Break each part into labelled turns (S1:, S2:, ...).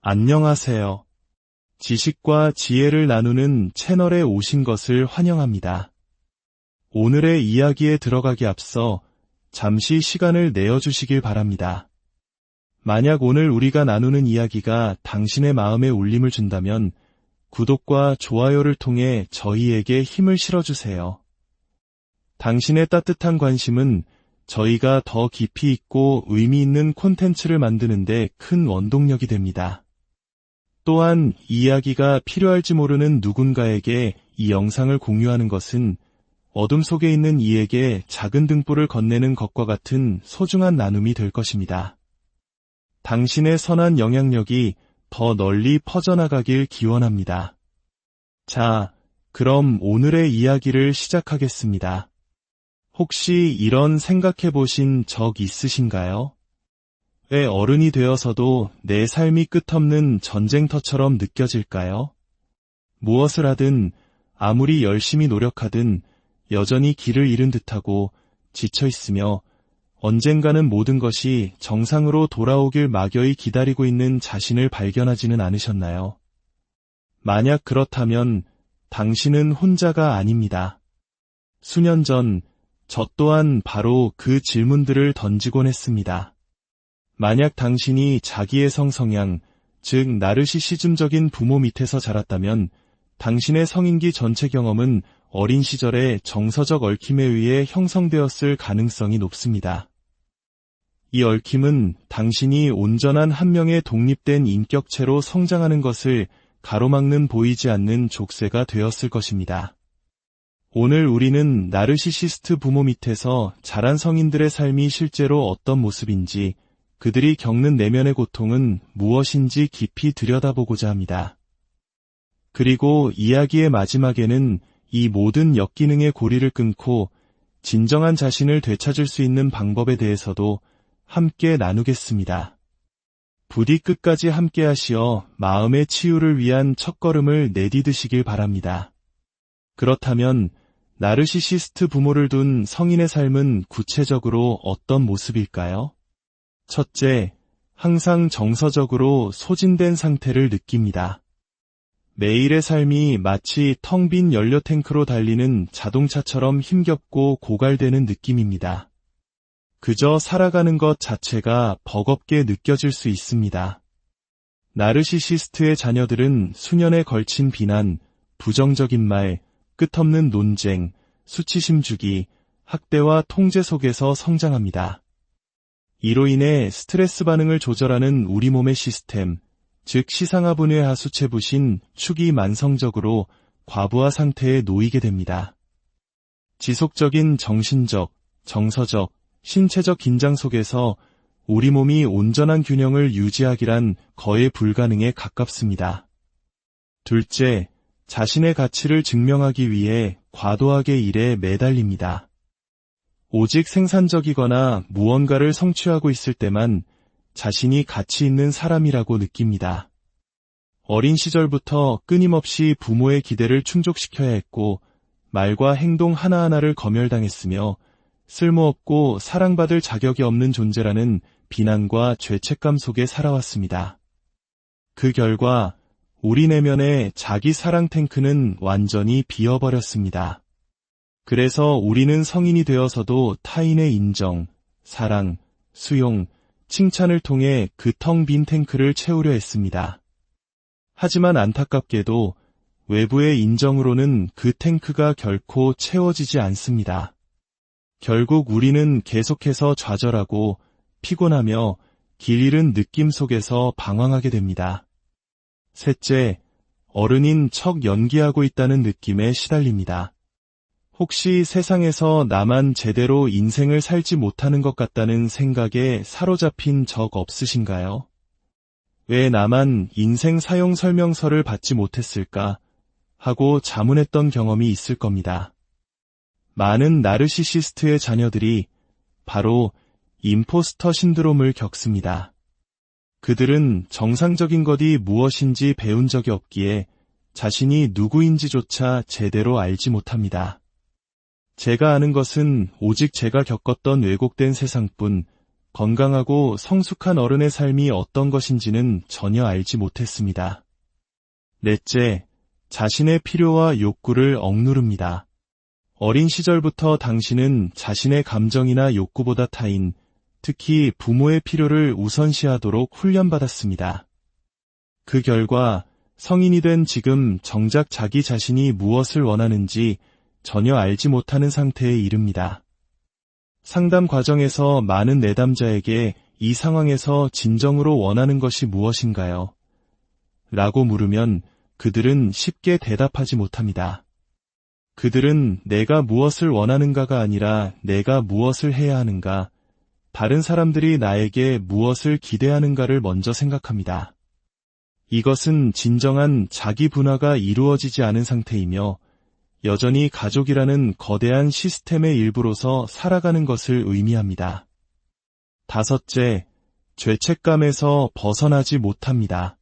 S1: 안녕하세요. 지식과 지혜를 나누는 채널에 오신 것을 환영합니다. 오늘의 이야기에 들어가기 앞서 잠시 시간을 내어주시길 바랍니다. 만약 오늘 우리가 나누는 이야기가 당신의 마음에 울림을 준다면 구독과 좋아요를 통해 저희에게 힘을 실어주세요. 당신의 따뜻한 관심은 저희가 더 깊이 있고 의미 있는 콘텐츠를 만드는 데 큰 원동력이 됩니다. 또한 이야기가 필요할지 모르는 누군가에게 이 영상을 공유하는 것은 어둠 속에 있는 이에게 작은 등불을 건네는 것과 같은 소중한 나눔이 될 것입니다. 당신의 선한 영향력이 더 널리 퍼져나가길 기원합니다. 자, 그럼 오늘의 이야기를 시작하겠습니다. 혹시 이런 생각해 보신 적 있으신가요? 왜 어른이 되어서도 내 삶이 끝없는 전쟁터처럼 느껴질까요? 무엇을 하든 아무리 열심히 노력하든 여전히 길을 잃은 듯하고 지쳐 있으며 언젠가는 모든 것이 정상으로 돌아오길 막연히 기다리고 있는 자신을 발견하지는 않으셨나요? 만약 그렇다면 당신은 혼자가 아닙니다. 수년 전 저 또한 바로 그 질문들을 던지곤 했습니다. 만약 당신이 자기의 성향, 즉 나르시시즘적인 부모 밑에서 자랐다면 당신의 성인기 전체 경험은 어린 시절의 정서적 얽힘에 의해 형성되었을 가능성이 높습니다. 이 얽힘은 당신이 온전한 한 명의 독립된 인격체로 성장하는 것을 가로막는 보이지 않는 족쇄가 되었을 것입니다. 오늘 우리는 나르시시스트 부모 밑에서 자란 성인들의 삶이 실제로 어떤 모습인지, 그들이 겪는 내면의 고통은 무엇인지 깊이 들여다보고자 합니다. 그리고 이야기의 마지막에는 이 모든 역기능의 고리를 끊고 진정한 자신을 되찾을 수 있는 방법에 대해서도 함께 나누겠습니다. 부디 끝까지 함께 하시어 마음의 치유를 위한 첫걸음을 내디드시길 바랍니다. 그렇다면 나르시시스트 부모를 둔 성인의 삶은 구체적으로 어떤 모습일까요? 첫째, 항상 정서적으로 소진된 상태를 느낍니다. 매일의 삶이 마치 텅 빈 연료 탱크로 달리는 자동차처럼 힘겹고 고갈되는 느낌입니다. 그저 살아가는 것 자체가 버겁게 느껴질 수 있습니다. 나르시시스트의 자녀들은 수년에 걸친 비난, 부정적인 말, 끝없는 논쟁, 수치심 주기, 학대와 통제 속에서 성장합니다. 이로 인해 스트레스 반응을 조절하는 우리 몸의 시스템, 즉 시상하분의 하수체부신 축이 만성적으로 과부하 상태에 놓이게 됩니다. 지속적인 정신적, 정서적, 신체적 긴장 속에서 우리 몸이 온전한 균형을 유지하기란 거의 불가능에 가깝습니다. 둘째, 자신의 가치를 증명하기 위해 과도하게 일에 매달립니다. 오직 생산적이거나 무언가를 성취하고 있을 때만 자신이 가치 있는 사람이라고 느낍니다. 어린 시절부터 끊임없이 부모의 기대를 충족시켜야 했고 말과 행동 하나하나를 검열당했으며 쓸모없고 사랑받을 자격이 없는 존재라는 비난과 죄책감 속에 살아왔습니다. 그 결과 우리 내면의 자기 사랑 탱크는 완전히 비어버렸습니다. 그래서 우리는 성인이 되어서도 타인의 인정, 사랑, 수용, 칭찬을 통해 그 텅 빈 탱크를 채우려 했습니다. 하지만 안타깝게도 외부의 인정으로는 그 탱크가 결코 채워지지 않습니다. 결국 우리는 계속해서 좌절하고 피곤하며 길 잃은 느낌 속에서 방황하게 됩니다. 셋째, 어른인 척 연기하고 있다는 느낌에 시달립니다. 혹시 세상에서 나만 제대로 인생을 살지 못하는 것 같다는 생각에 사로잡힌 적 없으신가요? 왜 나만 인생 사용 설명서를 받지 못했을까 하고 자문했던 경험이 있을 겁니다. 많은 나르시시스트의 자녀들이 바로 임포스터 신드롬을 겪습니다. 그들은 정상적인 것이 무엇인지 배운 적이 없기에 자신이 누구인지조차 제대로 알지 못합니다. 제가 아는 것은 오직 제가 겪었던 왜곡된 세상뿐, 건강하고 성숙한 어른의 삶이 어떤 것인지는 전혀 알지 못했습니다. 넷째, 자신의 필요와 욕구를 억누릅니다. 어린 시절부터 당신은 자신의 감정이나 욕구보다 타인, 특히 부모의 필요를 우선시하도록 훈련받았습니다. 그 결과 성인이 된 지금 정작 자기 자신이 무엇을 원하는지 전혀 알지 못하는 상태에 이릅니다. 상담 과정에서 많은 내담자에게 이 상황에서 진정으로 원하는 것이 무엇인가요? 라고 물으면 그들은 쉽게 대답하지 못합니다. 그들은 내가 무엇을 원하는가가 아니라 내가 무엇을 해야 하는가, 다른 사람들이 나에게 무엇을 기대하는가를 먼저 생각합니다. 이것은 진정한 자기 분화가 이루어지지 않은 상태이며 여전히 가족이라는 거대한 시스템의 일부로서 살아가는 것을 의미합니다. 다섯째, 죄책감에서 벗어나지 못합니다.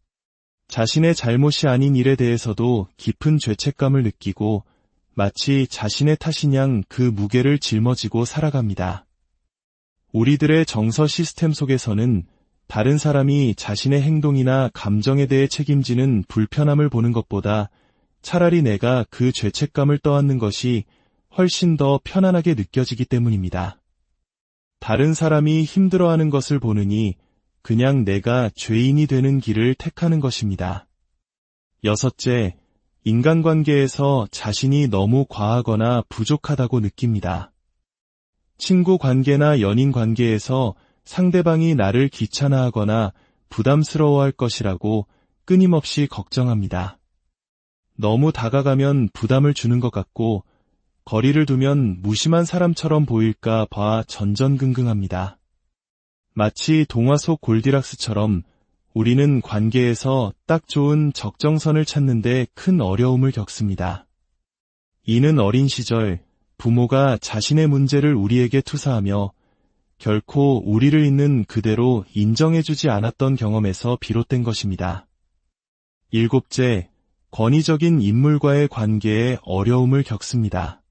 S1: 자신의 잘못이 아닌 일에 대해서도 깊은 죄책감을 느끼고 마치 자신의 탓인 양 그 무게를 짊어지고 살아갑니다. 우리들의 정서 시스템 속에서는 다른 사람이 자신의 행동이나 감정에 대해 책임지는 불편함을 보는 것보다 차라리 내가 그 죄책감을 떠안는 것이 훨씬 더 편안하게 느껴지기 때문입니다. 다른 사람이 힘들어하는 것을 보느니 그냥 내가 죄인이 되는 길을 택하는 것입니다. 여섯째, 인간관계에서 자신이 너무 과하거나 부족하다고 느낍니다. 친구 관계나 연인 관계에서 상대방이 나를 귀찮아하거나 부담스러워할 것이라고 끊임없이 걱정합니다. 너무 다가가면 부담을 주는 것 같고 거리를 두면 무심한 사람처럼 보일까 봐 전전긍긍합니다. 마치 동화 속 골디락스처럼 우리는 관계에서 딱 좋은 적정선을 찾는데 큰 어려움을 겪습니다. 이는 어린 시절 부모가 자신의 문제를 우리에게 투사하며 결코 우리를 있는 그대로 인정해주지 않았던 경험에서 비롯된 것입니다. 일곱째, 권위적인 인물과의 관계에 어려움을 겪습니다.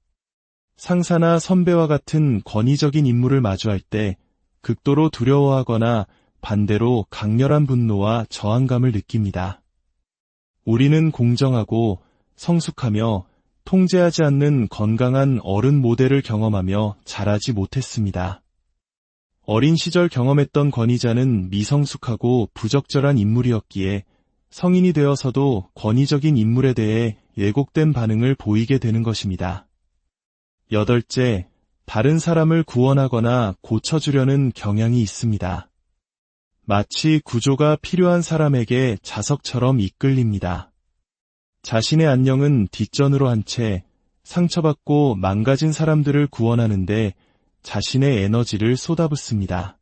S1: 상사나 선배와 같은 권위적인 인물을 마주할 때 극도로 두려워하거나 반대로 강렬한 분노와 저항감을 느낍니다. 우리는 공정하고 성숙하며 통제하지 않는 건강한 어른 모델을 경험하며 자라지 못했습니다. 어린 시절 경험했던 권위자는 미성숙하고 부적절한 인물이었기에 성인이 되어서도 권위적인 인물에 대해 왜곡된 반응을 보이게 되는 것입니다. 여덟째, 다른 사람을 구원하거나 고쳐주려는 경향이 있습니다. 마치 구조가 필요한 사람에게 자석처럼 이끌립니다. 자신의 안녕은 뒷전으로 한 채 상처받고 망가진 사람들을 구원하는데 자신의 에너지를 쏟아붓습니다.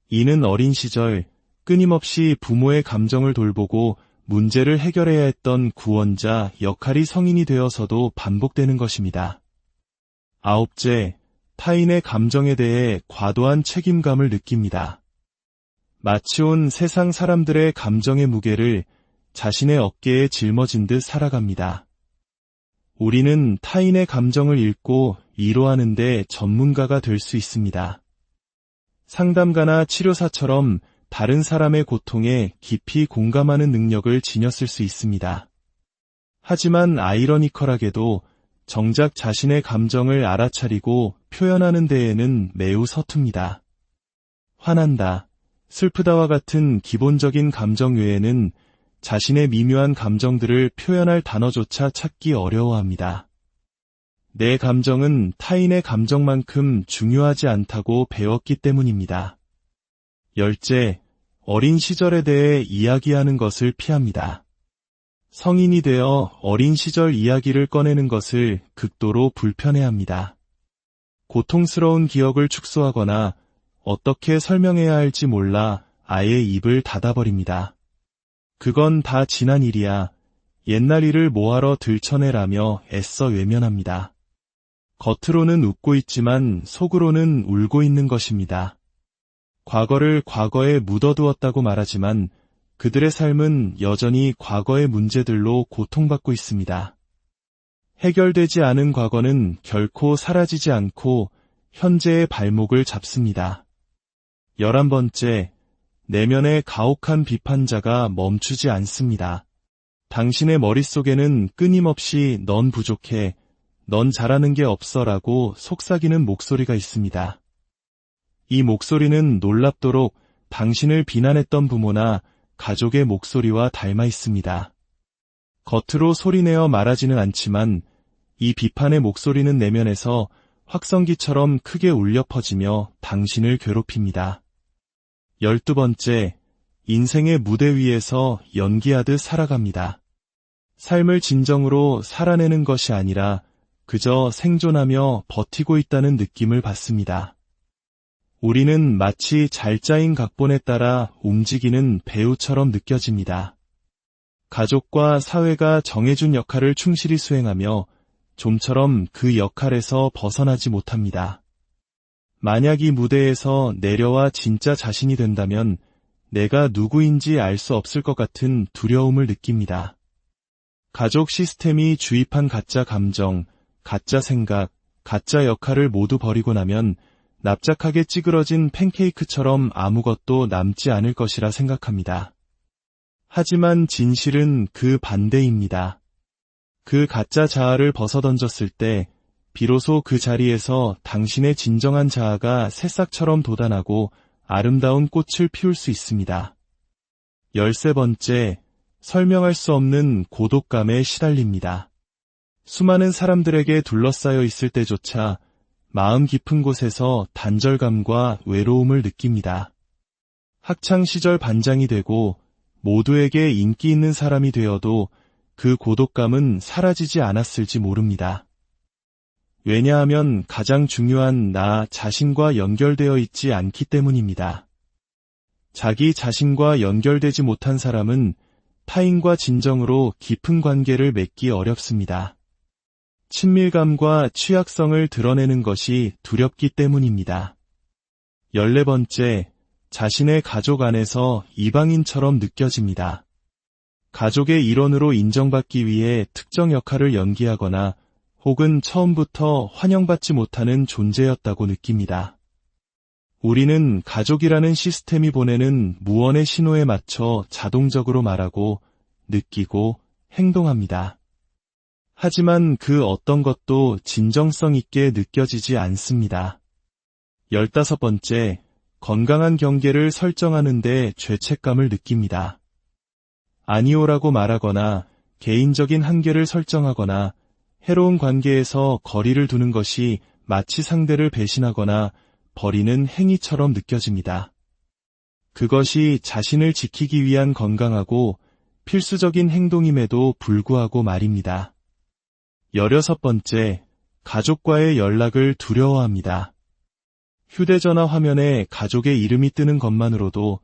S1: 이는 어린 시절 끊임없이 부모의 감정을 돌보고 문제를 해결해야 했던 구원자 역할이 성인이 되어서도 반복되는 것입니다. 아홉째, 타인의 감정에 대해 과도한 책임감을 느낍니다. 마치 온 세상 사람들의 감정의 무게를 자신의 어깨에 짊어진 듯 살아갑니다. 우리는 타인의 감정을 읽고 위로하는 데 전문가가 될 수 있습니다. 상담가나 치료사처럼 다른 사람의 고통에 깊이 공감하는 능력을 지녔을 수 있습니다. 하지만 아이러니컬하게도 정작 자신의 감정을 알아차리고 표현하는 데에는 매우 서툽니다. 화난다, 슬프다와 같은 기본적인 감정 외에는 자신의 미묘한 감정들을 표현할 단어조차 찾기 어려워합니다. 내 감정은 타인의 감정만큼 중요하지 않다고 배웠기 때문입니다. 열째, 어린 시절에 대해 이야기하는 것을 피합니다. 성인이 되어 어린 시절 이야기를 꺼내는 것을 극도로 불편해합니다. 고통스러운 기억을 축소하거나 어떻게 설명해야 할지 몰라 아예 입을 닫아버립니다. 그건 다 지난 일이야. 옛날 일을 뭐하러 들춰내라며 애써 외면합니다. 겉으로는 웃고 있지만 속으로는 울고 있는 것입니다. 과거를 과거에 묻어두었다고 말하지만 그들의 삶은 여전히 과거의 문제들로 고통받고 있습니다. 해결되지 않은 과거는 결코 사라지지 않고 현재의 발목을 잡습니다. 11번째, 내면의 가혹한 비판자가 멈추지 않습니다. 당신의 머릿속에는 끊임없이 넌 부족해, 넌 잘하는 게 없어라고 속삭이는 목소리가 있습니다. 이 목소리는 놀랍도록 당신을 비난했던 부모나 가족의 목소리와 닮아 있습니다. 겉으로 소리내어 말하지는 않지만 이 비판의 목소리는 내면에서 확성기처럼 크게 울려 퍼지며 당신을 괴롭힙니다. 12번째, 인생의 무대 위에서 연기하듯 살아갑니다. 삶을 진정으로 살아내는 것이 아니라 그저 생존하며 버티고 있다는 느낌을 받습니다. 우리는 마치 잘 짜인 각본에 따라 움직이는 배우처럼 느껴집니다. 가족과 사회가 정해준 역할을 충실히 수행하며 좀처럼 그 역할에서 벗어나지 못합니다. 만약 이 무대에서 내려와 진짜 자신이 된다면 내가 누구인지 알 수 없을 것 같은 두려움을 느낍니다. 가족 시스템이 주입한 가짜 감정, 가짜 생각, 가짜 역할을 모두 버리고 나면 납작하게 찌그러진 팬케이크처럼 아무것도 남지 않을 것이라 생각합니다. 하지만 진실은 그 반대입니다. 그 가짜 자아를 벗어던졌을 때 비로소 그 자리에서 당신의 진정한 자아가 새싹처럼 돋아나고 아름다운 꽃을 피울 수 있습니다. 13번째, 설명할 수 없는 고독감에 시달립니다. 수많은 사람들에게 둘러싸여 있을 때조차 마음 깊은 곳에서 단절감과 외로움을 느낍니다. 학창시절 반장이 되고 모두에게 인기 있는 사람이 되어도 그 고독감은 사라지지 않았을지 모릅니다. 왜냐하면 가장 중요한 나 자신과 연결되어 있지 않기 때문입니다. 자기 자신과 연결되지 못한 사람은 타인과 진정으로 깊은 관계를 맺기 어렵습니다. 친밀감과 취약성을 드러내는 것이 두렵기 때문입니다. 14번째, 자신의 가족 안에서 이방인처럼 느껴집니다. 가족의 일원으로 인정받기 위해 특정 역할을 연기하거나 혹은 처음부터 환영받지 못하는 존재였다고 느낍니다. 우리는 가족이라는 시스템이 보내는 무언의 신호에 맞춰 자동적으로 말하고, 느끼고, 행동합니다. 하지만 그 어떤 것도 진정성 있게 느껴지지 않습니다. 15번째, 건강한 경계를 설정하는데 죄책감을 느낍니다. 아니오라고 말하거나 개인적인 한계를 설정하거나 해로운 관계에서 거리를 두는 것이 마치 상대를 배신하거나 버리는 행위처럼 느껴집니다. 그것이 자신을 지키기 위한 건강하고 필수적인 행동임에도 불구하고 말입니다. 16번째, 가족과의 연락을 두려워합니다. 휴대전화 화면에 가족의 이름이 뜨는 것만으로도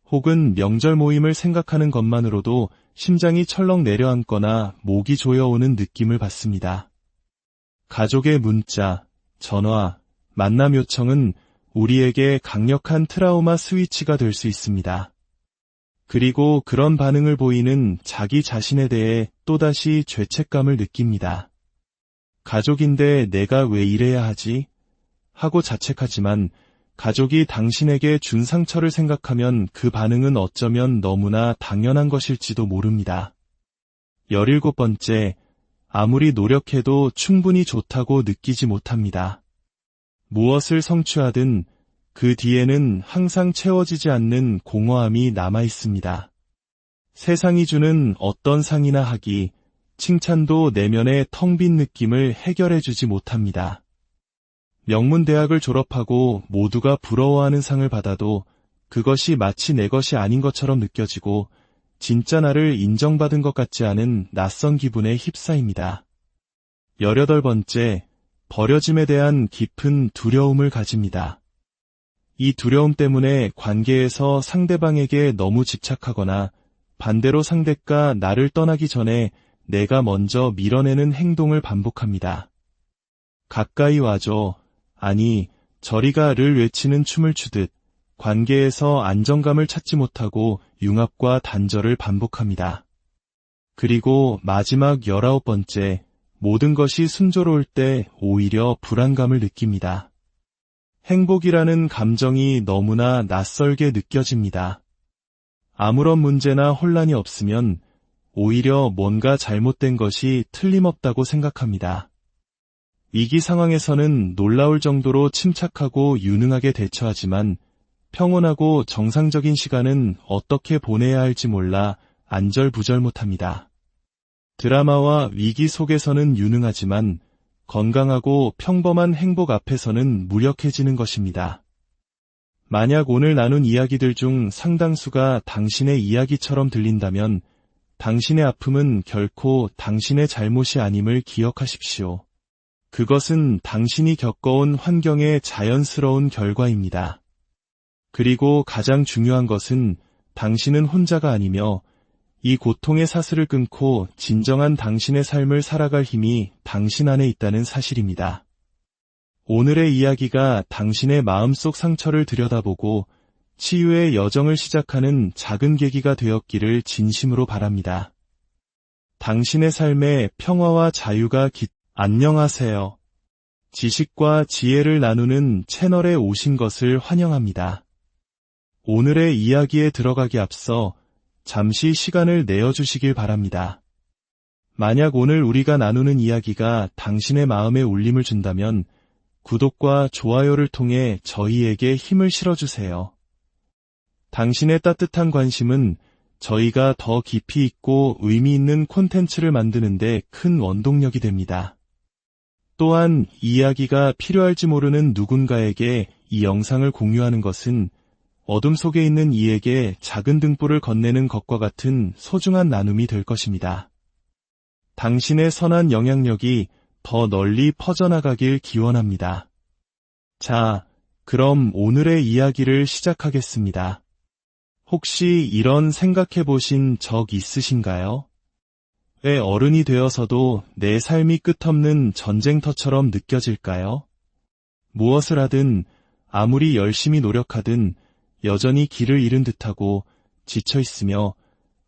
S1: 혹은 명절 모임을 생각하는 것만으로도 심장이 철렁 내려앉거나 목이 조여오는 느낌을 받습니다. 가족의 문자, 전화, 만남 요청은 우리에게 강력한 트라우마 스위치가 될 수 있습니다. 그리고 그런 반응을 보이는 자기 자신에 대해 또다시 죄책감을 느낍니다. 가족인데 내가 왜 이래야 하지? 하고 자책하지만 가족이 당신에게 준 상처를 생각하면 그 반응은 어쩌면 너무나 당연한 것일지도 모릅니다. 17번째, 아무리 노력해도 충분히 좋다고 느끼지 못합니다. 무엇을 성취하든 그 뒤에는 항상 채워지지 않는 공허함이 남아 있습니다. 세상이 주는 어떤 상이나 학위, 칭찬도 내면의 텅 빈 느낌을 해결해주지 못합니다. 명문대학을 졸업하고 모두가 부러워하는 상을 받아도 그것이 마치 내 것이 아닌 것처럼 느껴지고 진짜 나를 인정받은 것 같지 않은 낯선 기분에 휩싸입니다. 18번째, 버려짐에 대한 깊은 두려움을 가집니다. 이 두려움 때문에 관계에서 상대방에게 너무 집착하거나 반대로 상대가 나를 떠나기 전에 내가 먼저 밀어내는 행동을 반복합니다. 가까이 와줘, 아니 저리 가를 외치는 춤을 추듯 관계에서 안정감을 찾지 못하고 융합과 단절을 반복합니다. 그리고 마지막 19번째, 모든 것이 순조로울 때 오히려 불안감을 느낍니다. 행복이라는 감정이 너무나 낯설게 느껴집니다. 아무런 문제나 혼란이 없으면 오히려 뭔가 잘못된 것이 틀림없다고 생각합니다. 위기 상황에서는 놀라울 정도로 침착하고 유능하게 대처하지만 평온하고 정상적인 시간은 어떻게 보내야 할지 몰라 안절부절 못합니다. 드라마와 위기 속에서는 유능하지만 건강하고 평범한 행복 앞에서는 무력해지는 것입니다. 만약 오늘 나눈 이야기들 중 상당수가 당신의 이야기처럼 들린다면 당신의 아픔은 결코 당신의 잘못이 아님을 기억하십시오. 그것은 당신이 겪어온 환경의 자연스러운 결과입니다. 그리고 가장 중요한 것은 당신은 혼자가 아니며 이 고통의 사슬을 끊고 진정한 당신의 삶을 살아갈 힘이 당신 안에 있다는 사실입니다. 오늘의 이야기가 당신의 마음속 상처를 들여다보고 치유의 여정을 시작하는 작은 계기가 되었기를 진심으로 바랍니다. 당신의 삶에 평화와 자유가 안녕하세요. 지식과 지혜를 나누는 채널에 오신 것을 환영합니다. 오늘의 이야기에 들어가기 앞서 잠시 시간을 내어주시길 바랍니다. 만약 오늘 우리가 나누는 이야기가 당신의 마음에 울림을 준다면 구독과 좋아요를 통해 저희에게 힘을 실어주세요. 당신의 따뜻한 관심은 저희가 더 깊이 있고 의미 있는 콘텐츠를 만드는 데 큰 원동력이 됩니다. 또한 이야기가 필요할지 모르는 누군가에게 이 영상을 공유하는 것은 어둠 속에 있는 이에게 작은 등불을 건네는 것과 같은 소중한 나눔이 될 것입니다. 당신의 선한 영향력이 더 널리 퍼져나가길 기원합니다. 자, 그럼 오늘의 이야기를 시작하겠습니다. 혹시 이런 생각해 보신 적 있으신가요? 왜 어른이 되어서도 내 삶이 끝없는 전쟁터처럼 느껴질까요? 무엇을 하든 아무리 열심히 노력하든 여전히 길을 잃은 듯하고 지쳐 있으며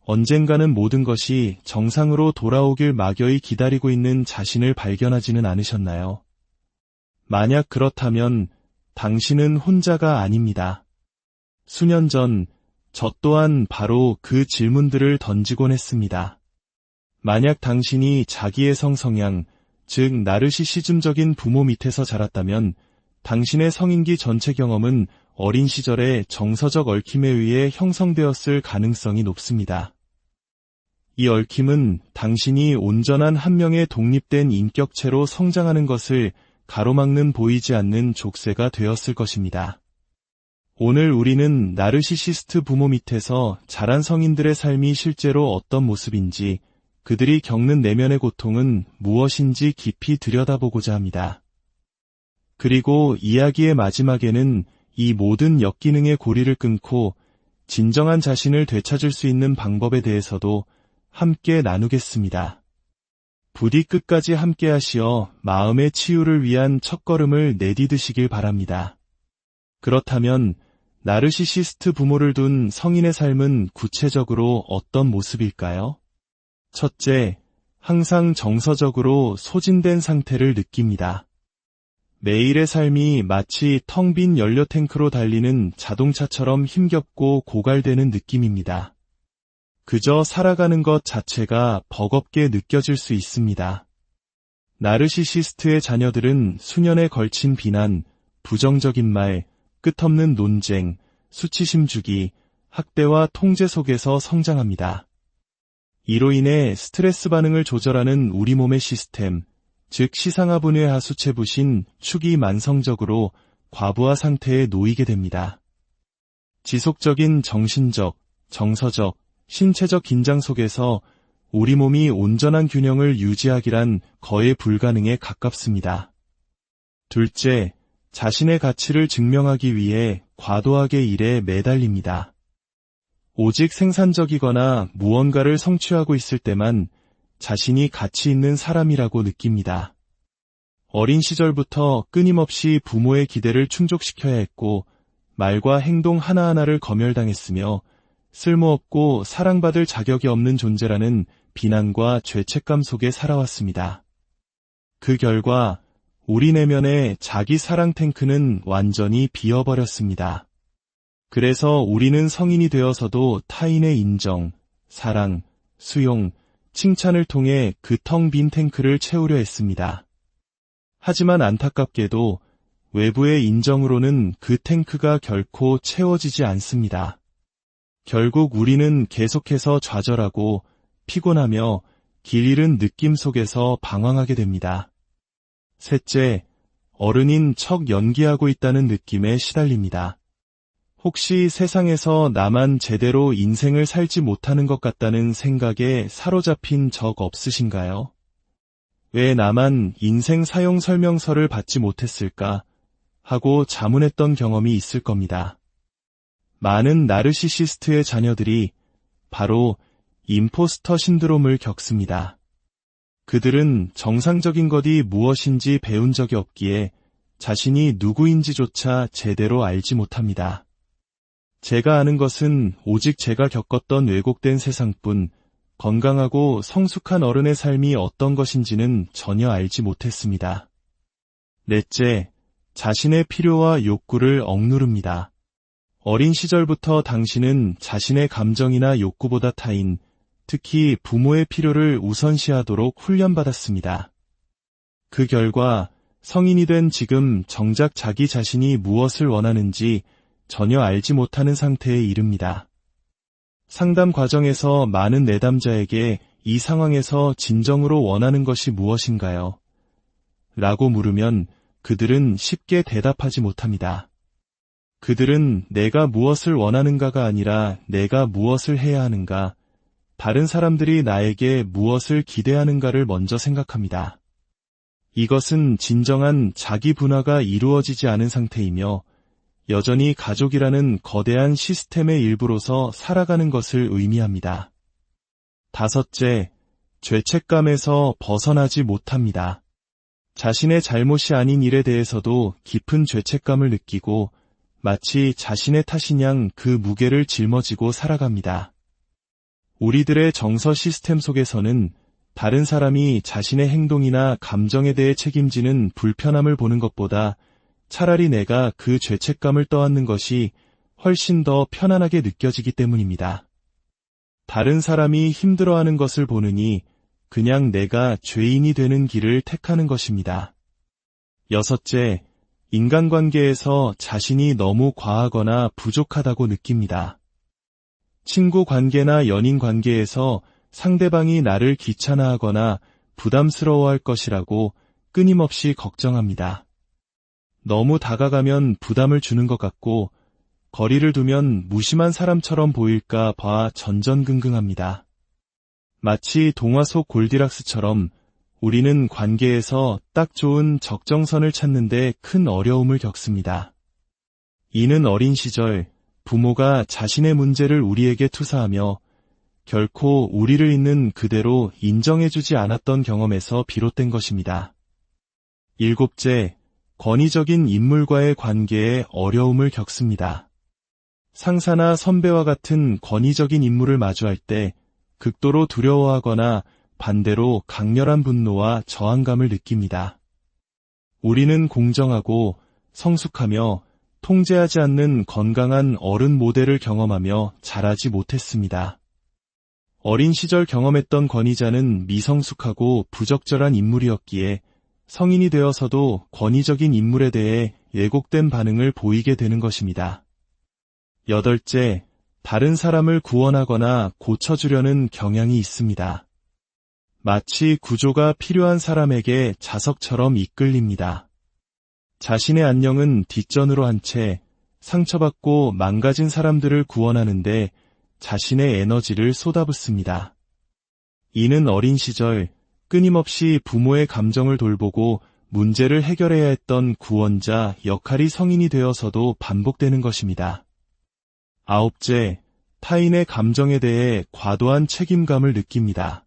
S1: 언젠가는 모든 것이 정상으로 돌아오길 막연히 기다리고 있는 자신을 발견하지는 않으셨나요? 만약 그렇다면 당신은 혼자가 아닙니다. 수년 전 저 또한 바로 그 질문들을 던지곤 했습니다. 만약 당신이 자기애성 성향, 즉 나르시시즘적인 부모 밑에서 자랐다면 당신의 성인기 전체 경험은 어린 시절의 정서적 얽힘에 의해 형성되었을 가능성이 높습니다. 이 얽힘은 당신이 온전한 한 명의 독립된 인격체로 성장하는 것을 가로막는 보이지 않는 족쇄가 되었을 것입니다. 오늘 우리는 나르시시스트 부모 밑에서 자란 성인들의 삶이 실제로 어떤 모습인지, 그들이 겪는 내면의 고통은 무엇인지 깊이 들여다보고자 합니다. 그리고 이야기의 마지막에는 이 모든 역기능의 고리를 끊고 진정한 자신을 되찾을 수 있는 방법에 대해서도 함께 나누겠습니다. 부디 끝까지 함께 하시어 마음의 치유를 위한 첫걸음을 내디드시길 바랍니다. 그렇다면 나르시시스트 부모를 둔 성인의 삶은 구체적으로 어떤 모습일까요? 첫째, 항상 정서적으로 소진된 상태를 느낍니다. 매일의 삶이 마치 텅 빈 연료 탱크로 달리는 자동차처럼 힘겹고 고갈되는 느낌입니다. 그저 살아가는 것 자체가 버겁게 느껴질 수 있습니다. 나르시시스트의 자녀들은 수년에 걸친 비난, 부정적인 말, 끝없는 논쟁, 수치심 주기, 학대와 통제 속에서 성장합니다. 이로 인해 스트레스 반응을 조절하는 우리 몸의 시스템, 즉 시상하분의 하수체부신 축이 만성적으로 과부하 상태에 놓이게 됩니다. 지속적인 정신적, 정서적, 신체적 긴장 속에서 우리 몸이 온전한 균형을 유지하기란 거의 불가능에 가깝습니다. 둘째, 자신의 가치를 증명하기 위해 과도하게 일에 매달립니다. 오직 생산적이거나 무언가를 성취하고 있을 때만 자신이 가치 있는 사람이라고 느낍니다. 어린 시절부터 끊임없이 부모의 기대를 충족시켜야 했고 말과 행동 하나하나를 검열당했으며 쓸모없고 사랑받을 자격이 없는 존재라는 비난과 죄책감 속에 살아왔습니다. 그 결과 우리 내면의 자기 사랑 탱크는 완전히 비어버렸습니다. 그래서 우리는 성인이 되어서도 타인의 인정, 사랑, 수용, 칭찬을 통해 그 텅 빈 탱크를 채우려 했습니다. 하지만 안타깝게도 외부의 인정으로는 그 탱크가 결코 채워지지 않습니다. 결국 우리는 계속해서 좌절하고 피곤하며 길 잃은 느낌 속에서 방황하게 됩니다. 셋째, 어른인 척 연기하고 있다는 느낌에 시달립니다. 혹시 세상에서 나만 제대로 인생을 살지 못하는 것 같다는 생각에 사로잡힌 적 없으신가요? 왜 나만 인생 사용 설명서를 받지 못했을까 하고 자문했던 경험이 있을 겁니다. 많은 나르시시스트의 자녀들이 바로 임포스터 신드롬을 겪습니다. 그들은 정상적인 것이 무엇인지 배운 적이 없기에 자신이 누구인지조차 제대로 알지 못합니다. 제가 아는 것은 오직 제가 겪었던 왜곡된 세상뿐, 건강하고 성숙한 어른의 삶이 어떤 것인지는 전혀 알지 못했습니다. 넷째, 자신의 필요와 욕구를 억누릅니다. 어린 시절부터 당신은 자신의 감정이나 욕구보다 타인, 특히 부모의 필요를 우선시하도록 훈련받았습니다. 그 결과 성인이 된 지금 정작 자기 자신이 무엇을 원하는지 전혀 알지 못하는 상태에 이릅니다. 상담 과정에서 많은 내담자에게 이 상황에서 진정으로 원하는 것이 무엇인가요? 라고 물으면 그들은 쉽게 대답하지 못합니다. 그들은 내가 무엇을 원하는가가 아니라 내가 무엇을 해야 하는가, 다른 사람들이 나에게 무엇을 기대하는가를 먼저 생각합니다. 이것은 진정한 자기 분화가 이루어지지 않은 상태이며 여전히 가족이라는 거대한 시스템의 일부로서 살아가는 것을 의미합니다. 다섯째, 죄책감에서 벗어나지 못합니다. 자신의 잘못이 아닌 일에 대해서도 깊은 죄책감을 느끼고 마치 자신의 탓인 양 그 무게를 짊어지고 살아갑니다. 우리들의 정서 시스템 속에서는 다른 사람이 자신의 행동이나 감정에 대해 책임지는 불편함을 보는 것보다 차라리 내가 그 죄책감을 떠안는 것이 훨씬 더 편안하게 느껴지기 때문입니다. 다른 사람이 힘들어하는 것을 보느니 그냥 내가 죄인이 되는 길을 택하는 것입니다. 여섯째, 인간관계에서 자신이 너무 과하거나 부족하다고 느낍니다. 친구 관계나 연인 관계에서 상대방이 나를 귀찮아하거나 부담스러워할 것이라고 끊임없이 걱정합니다. 너무 다가가면 부담을 주는 것 같고 거리를 두면 무심한 사람처럼 보일까 봐 전전긍긍합니다. 마치 동화 속 골디락스처럼 우리는 관계에서 딱 좋은 적정선을 찾는데 큰 어려움을 겪습니다. 이는 어린 시절 부모가 자신의 문제를 우리에게 투사하며 결코 우리를 있는 그대로 인정해주지 않았던 경험에서 비롯된 것입니다. 일곱째, 권위적인 인물과의 관계에 어려움을 겪습니다. 상사나 선배와 같은 권위적인 인물을 마주할 때 극도로 두려워하거나 반대로 강렬한 분노와 저항감을 느낍니다. 우리는 공정하고 성숙하며 통제하지 않는 건강한 어른 모델을 경험하며 자라지 못했습니다. 어린 시절 경험했던 권위자는 미성숙하고 부적절한 인물이었기에 성인이 되어서도 권위적인 인물에 대해 왜곡된 반응을 보이게 되는 것입니다. 여덟째, 다른 사람을 구원하거나 고쳐주려는 경향이 있습니다. 마치 구조가 필요한 사람에게 자석처럼 이끌립니다. 자신의 안녕은 뒷전으로 한 채 상처받고 망가진 사람들을 구원하는데 자신의 에너지를 쏟아붓습니다. 이는 어린 시절 끊임없이 부모의 감정을 돌보고 문제를 해결해야 했던 구원자 역할이 성인이 되어서도 반복되는 것입니다. 아홉째, 타인의 감정에 대해 과도한 책임감을 느낍니다.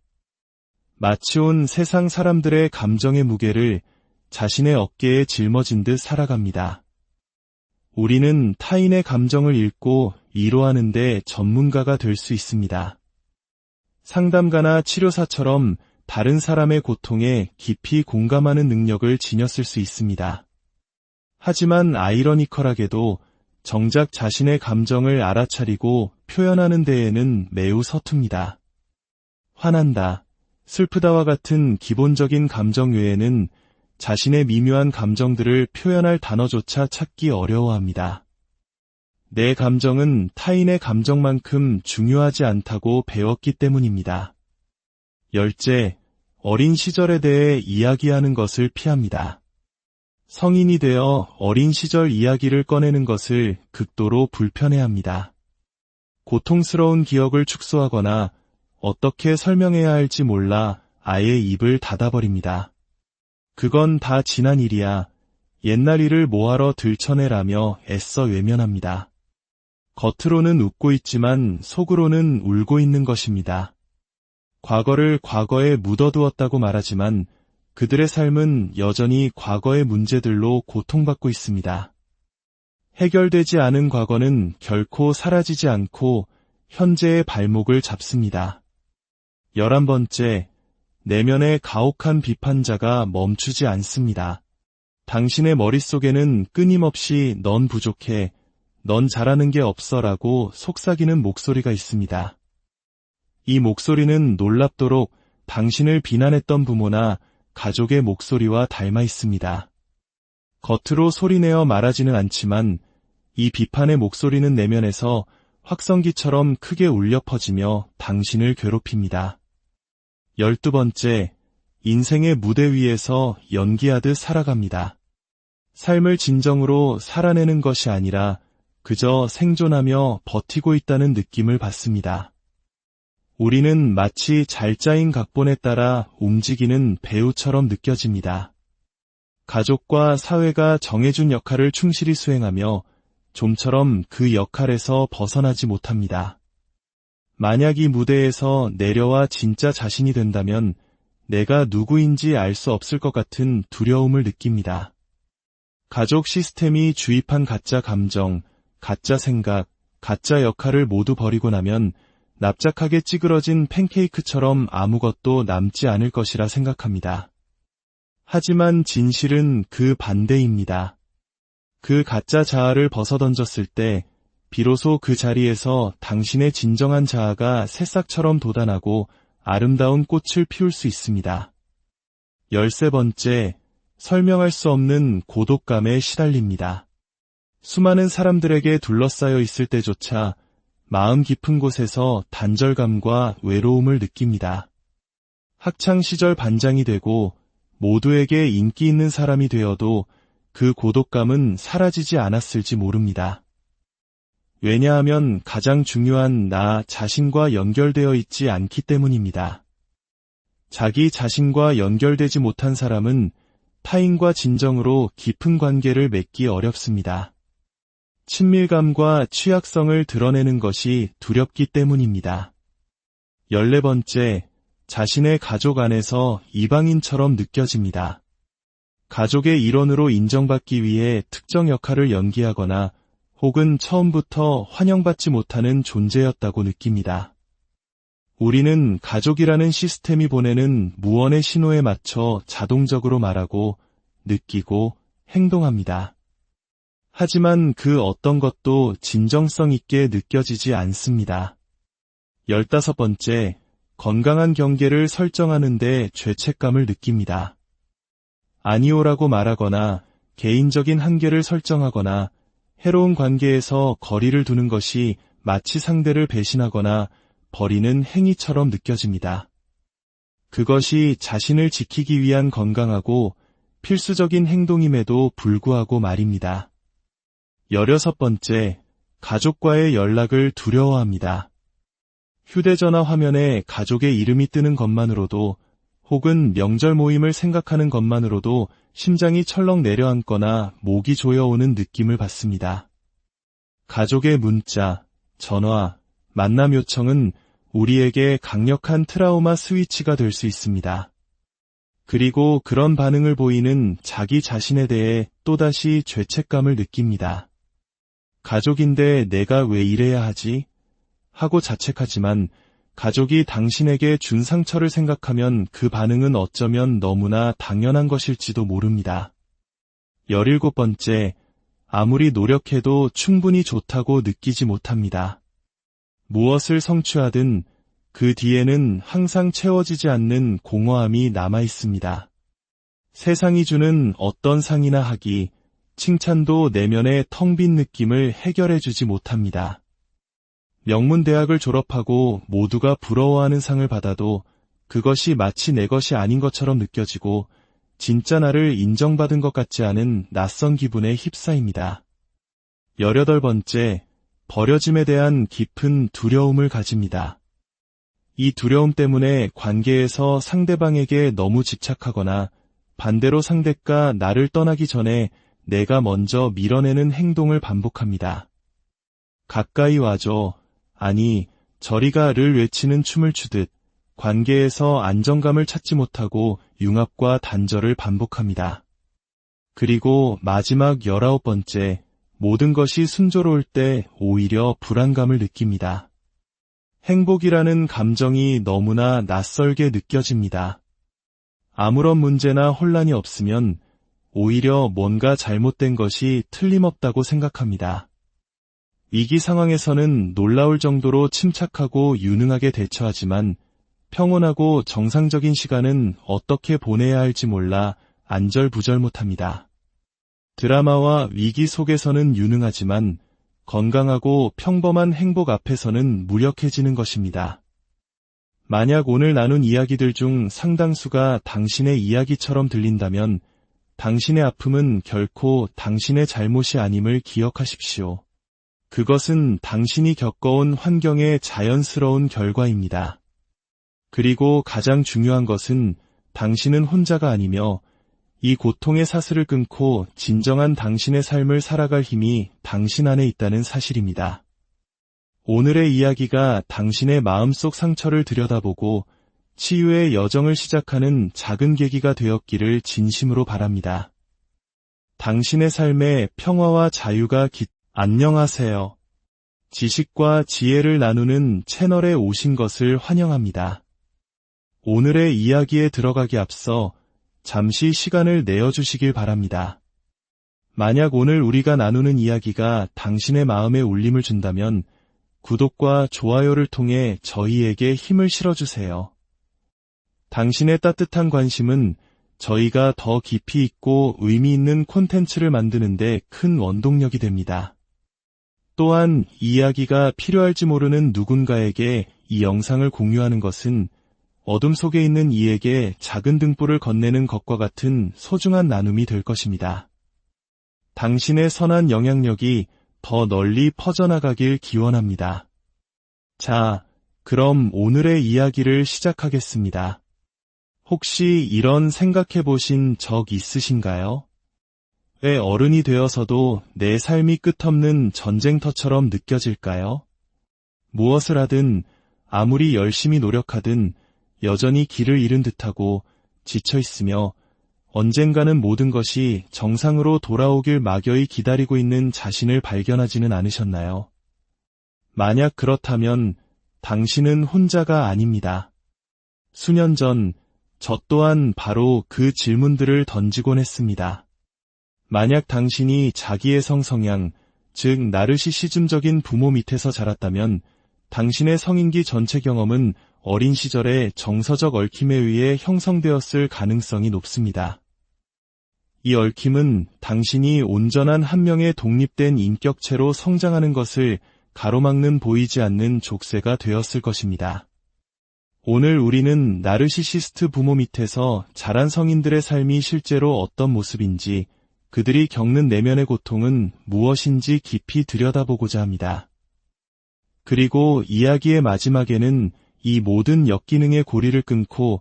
S1: 마치 온 세상 사람들의 감정의 무게를 자신의 어깨에 짊어진 듯 살아갑니다. 우리는 타인의 감정을 읽고 위로하는 데 전문가가 될 수 있습니다. 상담가나 치료사처럼 다른 사람의 고통에 깊이 공감하는 능력을 지녔을 수 있습니다. 하지만 아이러니컬하게도 정작 자신의 감정을 알아차리고 표현하는 데에는 매우 서툽니다. 화난다, 슬프다와 같은 기본적인 감정 외에는 자신의 미묘한 감정들을 표현할 단어조차 찾기 어려워합니다. 내 감정은 타인의 감정만큼 중요하지 않다고 배웠기 때문입니다. 열째, 어린 시절에 대해 이야기하는 것을 피합니다. 성인이 되어 어린 시절 이야기를 꺼내는 것을 극도로 불편해합니다. 고통스러운 기억을 축소하거나 어떻게 설명해야 할지 몰라 아예 입을 닫아버립니다. 그건 다 지난 일이야. 옛날 일을 뭐하러 들춰내라며 애써 외면합니다. 겉으로는 웃고 있지만 속으로는 울고 있는 것입니다. 과거를 과거에 묻어두었다고 말하지만 그들의 삶은 여전히 과거의 문제들로 고통받고 있습니다. 해결되지 않은 과거는 결코 사라지지 않고 현재의 발목을 잡습니다. 11번째, 내면의 가혹한 비판자가 멈추지 않습니다. 당신의 머릿속에는 끊임없이 넌 부족해, 넌 잘하는 게 없어라고 속삭이는 목소리가 있습니다. 이 목소리는 놀랍도록 당신을 비난했던 부모나 가족의 목소리와 닮아 있습니다. 겉으로 소리내어 말하지는 않지만 이 비판의 목소리는 내면에서 확성기처럼 크게 울려 퍼지며 당신을 괴롭힙니다. 12번째, 인생의 무대 위에서 연기하듯 살아갑니다. 삶을 진정으로 살아내는 것이 아니라 그저 생존하며 버티고 있다는 느낌을 받습니다. 우리는 마치 잘 짜인 각본에 따라 움직이는 배우처럼 느껴집니다. 가족과 사회가 정해준 역할을 충실히 수행하며 좀처럼 그 역할에서 벗어나지 못합니다. 만약 이 무대에서 내려와 진짜 자신이 된다면 내가 누구인지 알 수 없을 것 같은 두려움을 느낍니다. 가족 시스템이 주입한 가짜 감정, 가짜 생각, 가짜 역할을 모두 버리고 나면 납작하게 찌그러진 팬케이크처럼 아무것도 남지 않을 것이라 생각합니다. 하지만 진실은 그 반대입니다. 그 가짜 자아를 벗어던졌을 때 비로소 그 자리에서 당신의 진정한 자아가 새싹처럼 돋아나고 아름다운 꽃을 피울 수 있습니다. 13번째, 설명할 수 없는 고독감에 시달립니다. 수많은 사람들에게 둘러싸여 있을 때조차 마음 깊은 곳에서 단절감과 외로움을 느낍니다. 학창시절 반장이 되고 모두에게 인기 있는 사람이 되어도 그 고독감은 사라지지 않았을지 모릅니다. 왜냐하면 가장 중요한 나 자신과 연결되어 있지 않기 때문입니다. 자기 자신과 연결되지 못한 사람은 타인과 진정으로 깊은 관계를 맺기 어렵습니다. 친밀감과 취약성을 드러내는 것이 두렵기 때문입니다. 14번째, 자신의 가족 안에서 이방인처럼 느껴집니다. 가족의 일원으로 인정받기 위해 특정 역할을 연기하거나 혹은 처음부터 환영받지 못하는 존재였다고 느낍니다. 우리는 가족이라는 시스템이 보내는 무언의 신호에 맞춰 자동적으로 말하고, 느끼고, 행동합니다. 하지만 그 어떤 것도 진정성 있게 느껴지지 않습니다. 15번째, 건강한 경계를 설정하는데 죄책감을 느낍니다. 아니오라고 말하거나 개인적인 한계를 설정하거나 해로운 관계에서 거리를 두는 것이 마치 상대를 배신하거나 버리는 행위처럼 느껴집니다. 그것이 자신을 지키기 위한 건강하고 필수적인 행동임에도 불구하고 말입니다. 16번째, 가족과의 연락을 두려워합니다. 휴대전화 화면에 가족의 이름이 뜨는 것만으로도 혹은 명절 모임을 생각하는 것만으로도 심장이 철렁 내려앉거나 목이 조여오는 느낌을 받습니다. 가족의 문자, 전화, 만남 요청은 우리에게 강력한 트라우마 스위치가 될 수 있습니다. 그리고 그런 반응을 보이는 자기 자신에 대해 또다시 죄책감을 느낍니다. 가족인데 내가 왜 이래야 하지? 하고 자책하지만 가족이 당신에게 준 상처를 생각하면 그 반응은 어쩌면 너무나 당연한 것일지도 모릅니다. 17번째, 아무리 노력해도 충분히 좋다고 느끼지 못합니다. 무엇을 성취하든 그 뒤에는 항상 채워지지 않는 공허함이 남아 있습니다. 세상이 주는 어떤 상이나 학위, 칭찬도 내면의 텅 빈 느낌을 해결해주지 못합니다. 명문대학을 졸업하고 모두가 부러워하는 상을 받아도 그것이 마치 내 것이 아닌 것처럼 느껴지고 진짜 나를 인정받은 것 같지 않은 낯선 기분에 휩싸입니다. 18번째, 버려짐에 대한 깊은 두려움을 가집니다. 이 두려움 때문에 관계에서 상대방에게 너무 집착하거나 반대로 상대가 나를 떠나기 전에 내가 먼저 밀어내는 행동을 반복합니다. 가까이 와줘, 아니 저리 가를 외치는 춤을 추듯 관계에서 안정감을 찾지 못하고 융합과 단절을 반복합니다. 그리고 마지막 19번째, 모든 것이 순조로울 때 오히려 불안감을 느낍니다. 행복이라는 감정이 너무나 낯설게 느껴집니다. 아무런 문제나 혼란이 없으면 오히려 뭔가 잘못된 것이 틀림없다고 생각합니다. 위기 상황에서는 놀라울 정도로 침착하고 유능하게 대처하지만 평온하고 정상적인 시간은 어떻게 보내야 할지 몰라 안절부절 못합니다. 드라마와 위기 속에서는 유능하지만 건강하고 평범한 행복 앞에서는 무력해지는 것입니다. 만약 오늘 나눈 이야기들 중 상당수가 당신의 이야기처럼 들린다면 당신의 아픔은 결코 당신의 잘못이 아님을 기억하십시오. 그것은 당신이 겪어온 환경의 자연스러운 결과입니다. 그리고 가장 중요한 것은 당신은 혼자가 아니며 이 고통의 사슬을 끊고 진정한 당신의 삶을 살아갈 힘이 당신 안에 있다는 사실입니다. 오늘의 이야기가 당신의 마음속 상처를 들여다보고 치유의 여정을 시작하는 작은 계기가 되었기를 진심으로 바랍니다. 당신의 삶에 평화와 자유가 안녕하세요. 지식과 지혜를 나누는 채널에 오신 것을 환영합니다. 오늘의 이야기에 들어가기 앞서 잠시 시간을 내어주시길 바랍니다. 만약 오늘 우리가 나누는 이야기가 당신의 마음에 울림을 준다면 구독과 좋아요를 통해 저희에게 힘을 실어주세요. 당신의 따뜻한 관심은 저희가 더 깊이 있고 의미 있는 콘텐츠를 만드는 데 큰 원동력이 됩니다. 또한 이야기가 필요할지 모르는 누군가에게 이 영상을 공유하는 것은 어둠 속에 있는 이에게 작은 등불을 건네는 것과 같은 소중한 나눔이 될 것입니다. 당신의 선한 영향력이 더 널리 퍼져나가길 기원합니다. 자, 그럼 오늘의 이야기를 시작하겠습니다. 혹시 이런 생각해 보신 적 있으신가요? 왜 어른이 되어서도 내 삶이 끝없는 전쟁터처럼 느껴질까요? 무엇을 하든 아무리 열심히 노력하든 여전히 길을 잃은 듯하고 지쳐 있으며 언젠가는 모든 것이 정상으로 돌아오길 막연히 기다리고 있는 자신을 발견하지는 않으셨나요? 만약 그렇다면 당신은 혼자가 아닙니다. 수년 전 저 또한 바로 그 질문들을 던지곤 했습니다. 만약 당신이 자기의 성향, 즉 나르시시즘적인 부모 밑에서 자랐다면 당신의 성인기 전체 경험은 어린 시절의 정서적 얽힘에 의해 형성되었을 가능성이 높습니다. 이 얽힘은 당신이 온전한 한 명의 독립된 인격체로 성장하는 것을 가로막는 보이지 않는 족쇄가 되었을 것입니다. 오늘 우리는 나르시시스트 부모 밑에서 자란 성인들의 삶이 실제로 어떤 모습인지, 그들이 겪는 내면의 고통은 무엇인지 깊이 들여다보고자 합니다. 그리고 이야기의 마지막에는 이 모든 역기능의 고리를 끊고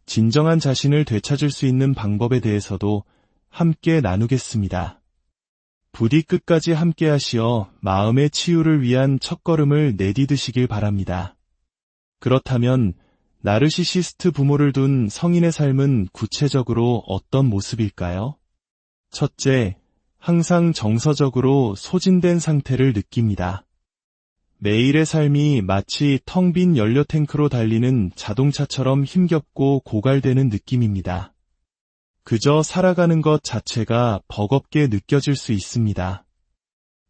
S1: 진정한 자신을 되찾을 수 있는 방법에 대해서도 함께 나누겠습니다. 부디 끝까지 함께 하시어 마음의 치유를 위한 첫걸음을 내디드시길 바랍니다. 그렇다면 나르시시스트 부모를 둔 성인의 삶은 구체적으로 어떤 모습일까요? 첫째, 항상 정서적으로 소진된 상태를 느낍니다. 매일의 삶이 마치 텅 빈 연료 탱크로 달리는 자동차처럼 힘겹고 고갈되는 느낌입니다. 그저 살아가는 것 자체가 버겁게 느껴질 수 있습니다.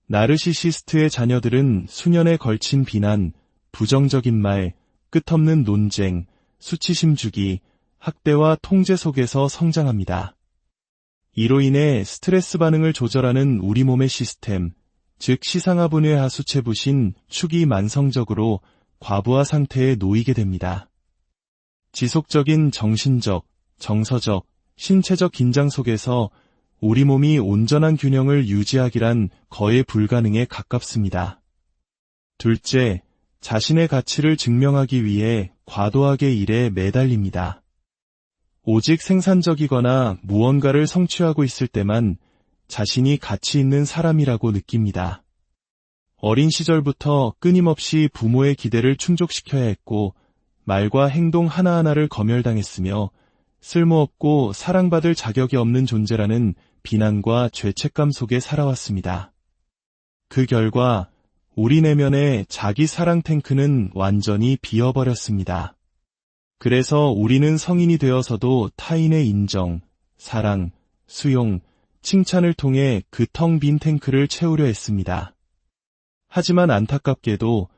S1: 나르시시스트의 자녀들은 수년에 걸친 비난, 부정적인 말, 끝없는 논쟁, 수치심 주기, 학대와 통제 속에서 성장합니다. 이로 인해 스트레스 반응을 조절하는 우리 몸의 시스템, 즉 시상하분의 하수체부신 축이 만성적으로 과부하 상태에 놓이게 됩니다. 지속적인 정신적, 정서적, 신체적 긴장 속에서 우리 몸이 온전한 균형을 유지하기란 거의 불가능에 가깝습니다. 둘째, 자신의 가치를 증명하기 위해 과도하게 일에 매달립니다. 오직 생산적이거나 무언가를 성취하고 있을 때만 자신이 가치 있는 사람이라고 느낍니다. 어린 시절부터 끊임없이 부모의 기대를 충족시켜야 했고 말과 행동 하나하나를 검열당했으며 쓸모없고 사랑받을 자격이 없는 존재라는 비난과 죄책감 속에 살아왔습니다. 그 결과 우리 내면의 자기 사랑 탱크는 완전히 비어버렸습니다. 그래서 우리는 성인이 되어서도 타인의 인정, 사랑, 수용, 칭찬을 통해 그 텅 빈 탱크를 채우려 했습니다. 하지만 안타깝게도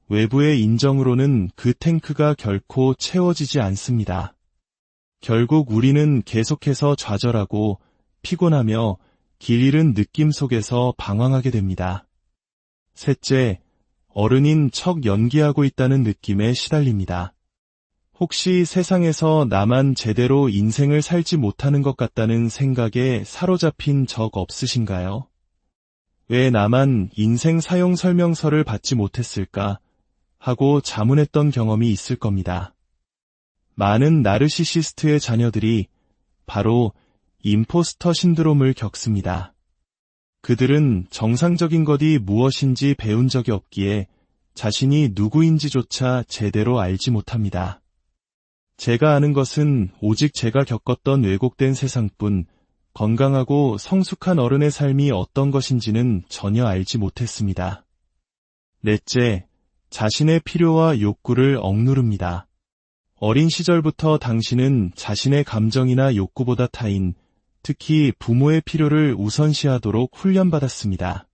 S1: 외부의 인정으로는 그 탱크가 결코 채워지지 않습니다. 결국 우리는 계속해서 좌절하고 피곤하며 길 잃은 느낌 속에서 방황하게 됩니다. 셋째, 어른인 척 연기하고 있다는 느낌에 시달립니다. 혹시 세상에서 나만 제대로 인생을 살지 못하는 것 같다는 생각에 사로잡힌 적 없으신가요? 왜 나만 인생 사용 설명서를 받지 못했을까 하고 자문했던 경험이 있을 겁니다. 많은 나르시시스트의 자녀들이 바로 임포스터 신드롬을 겪습니다. 그들은 정상적인 것이 무엇인지 배운 적이 없기에 자신이 누구인지조차 제대로 알지 못합니다. 제가 아는 것은 오직 제가 겪었던 왜곡된 세상뿐, 건강하고 성숙한 어른의 삶이 어떤 것인지는 전혀 알지 못했습니다. 넷째, 자신의 필요와 욕구를 억누릅니다. 어린 시절부터 당신은 자신의 감정이나 욕구보다 타인, 특히 부모의 필요를 우선시하도록 훈련받았습니다.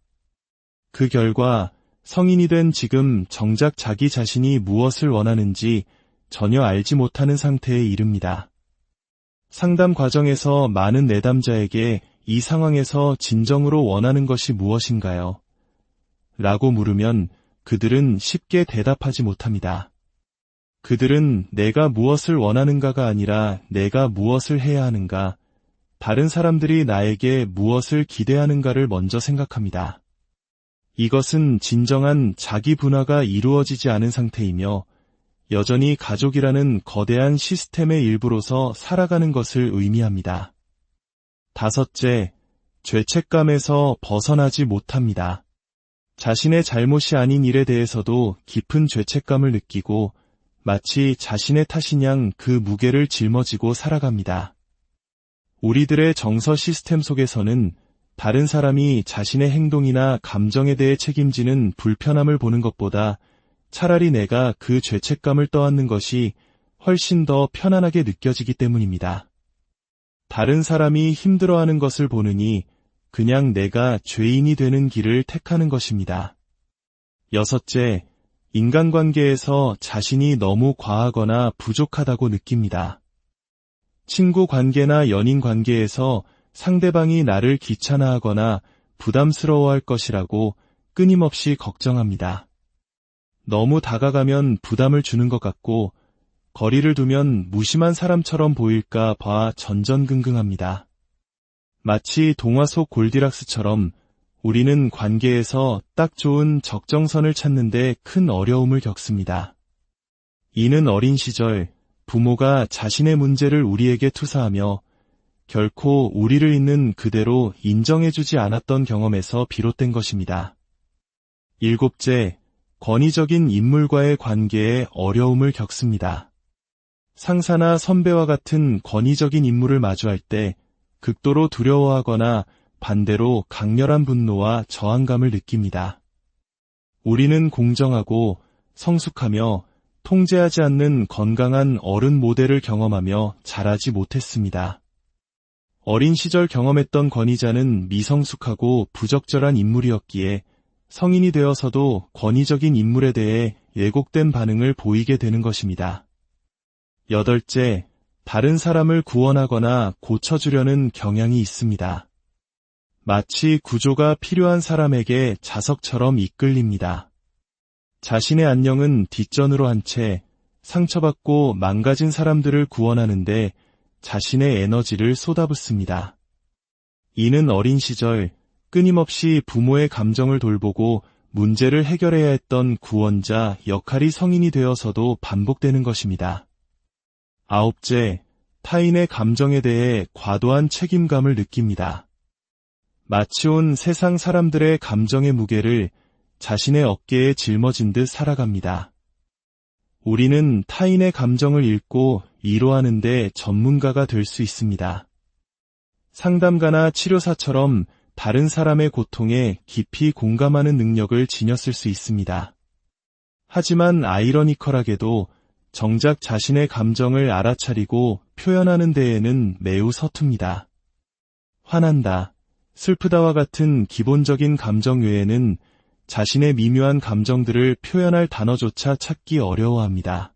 S1: 그 결과 성인이 된 지금 정작 자기 자신이 무엇을 원하는지 전혀 알지 못하는 상태에 이릅니다. 상담 과정에서 많은 내담자에게 이 상황에서 진정으로 원하는 것이 무엇인가요? 라고 물으면 그들은 쉽게 대답하지 못합니다. 그들은 내가 무엇을 원하는가가 아니라 내가 무엇을 해야 하는가, 다른 사람들이 나에게 무엇을 기대하는가를 먼저 생각합니다. 이것은 진정한 자기 분화가 이루어지지 않은 상태이며 여전히 가족이라는 거대한 시스템의 일부로서 살아가는 것을 의미합니다. 다섯째, 죄책감에서 벗어나지 못합니다. 자신의 잘못이 아닌 일에 대해서도 깊은 죄책감을 느끼고 마치 자신의 탓인 양 그 무게를 짊어지고 살아갑니다. 우리들의 정서 시스템 속에서는 다른 사람이 자신의 행동이나 감정에 대해 책임지는 불편함을 보는 것보다 차라리 내가 그 죄책감을 떠안는 것이 훨씬 더 편안하게 느껴지기 때문입니다. 다른 사람이 힘들어하는 것을 보느니 그냥 내가 죄인이 되는 길을 택하는 것입니다. 여섯째, 인간관계에서 자신이 너무 과하거나 부족하다고 느낍니다. 친구 관계나 연인 관계에서 상대방이 나를 귀찮아하거나 부담스러워할 것이라고 끊임없이 걱정합니다. 너무 다가가면 부담을 주는 것 같고 거리를 두면 무심한 사람처럼 보일까 봐 전전긍긍합니다. 마치 동화 속 골디락스처럼 우리는 관계에서 딱 좋은 적정선을 찾는 데 큰 어려움을 겪습니다. 이는 어린 시절 부모가 자신의 문제를 우리에게 투사하며 결코 우리를 있는 그대로 인정해주지 않았던 경험에서 비롯된 것입니다. 일곱째, 권위적인 인물과의 관계에 어려움을 겪습니다. 상사나 선배와 같은 권위적인 인물을 마주할 때 극도로 두려워하거나 반대로 강렬한 분노와 저항감을 느낍니다. 우리는 공정하고 성숙하며 통제하지 않는 건강한 어른 모델을 경험하며 자라지 못했습니다. 어린 시절 경험했던 권위자는 미성숙하고 부적절한 인물이었기에 성인이 되어서도 권위적인 인물에 대해 왜곡된 반응을 보이게 되는 것입니다. 8째, 다른 사람을 구원하거나 고쳐주려는 경향이 있습니다. 마치 구조가 필요한 사람에게 자석처럼 이끌립니다. 자신의 안녕은 뒷전으로 한 채 상처받고 망가진 사람들을 구원하는데 자신의 에너지를 쏟아붓습니다. 이는 어린 시절 끊임없이 부모의 감정을 돌보고 문제를 해결해야 했던 구원자 역할이 성인이 되어서도 반복되는 것입니다. 9째, 타인의 감정에 대해 과도한 책임감을 느낍니다. 마치 온 세상 사람들의 감정의 무게를 자신의 어깨에 짊어진 듯 살아갑니다. 우리는 타인의 감정을 읽고 위로하는 데 전문가가 될 수 있습니다. 상담가나 치료사처럼 다른 사람의 고통에 깊이 공감하는 능력을 지녔을 수 있습니다. 하지만 아이러니컬하게도 정작 자신의 감정을 알아차리고 표현하는 데에는 매우 서툽니다. 화난다, 슬프다와 같은 기본적인 감정 외에는 자신의 미묘한 감정들을 표현할 단어조차 찾기 어려워합니다.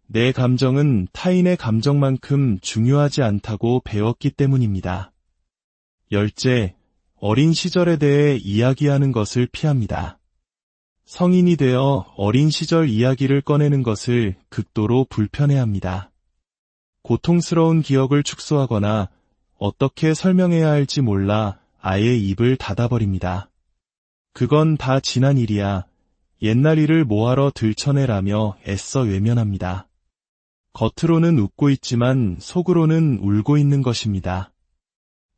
S1: 내 감정은 타인의 감정만큼 중요하지 않다고 배웠기 때문입니다. 10째, 어린 시절에 대해 이야기하는 것을 피합니다. 성인이 되어 어린 시절 이야기를 꺼내는 것을 극도로 불편해합니다. 고통스러운 기억을 축소하거나 어떻게 설명해야 할지 몰라 아예 입을 닫아버립니다. 그건 다 지난 일이야. 옛날 일을 뭐하러 들춰내라며 애써 외면합니다. 겉으로는 웃고 있지만 속으로는 울고 있는 것입니다.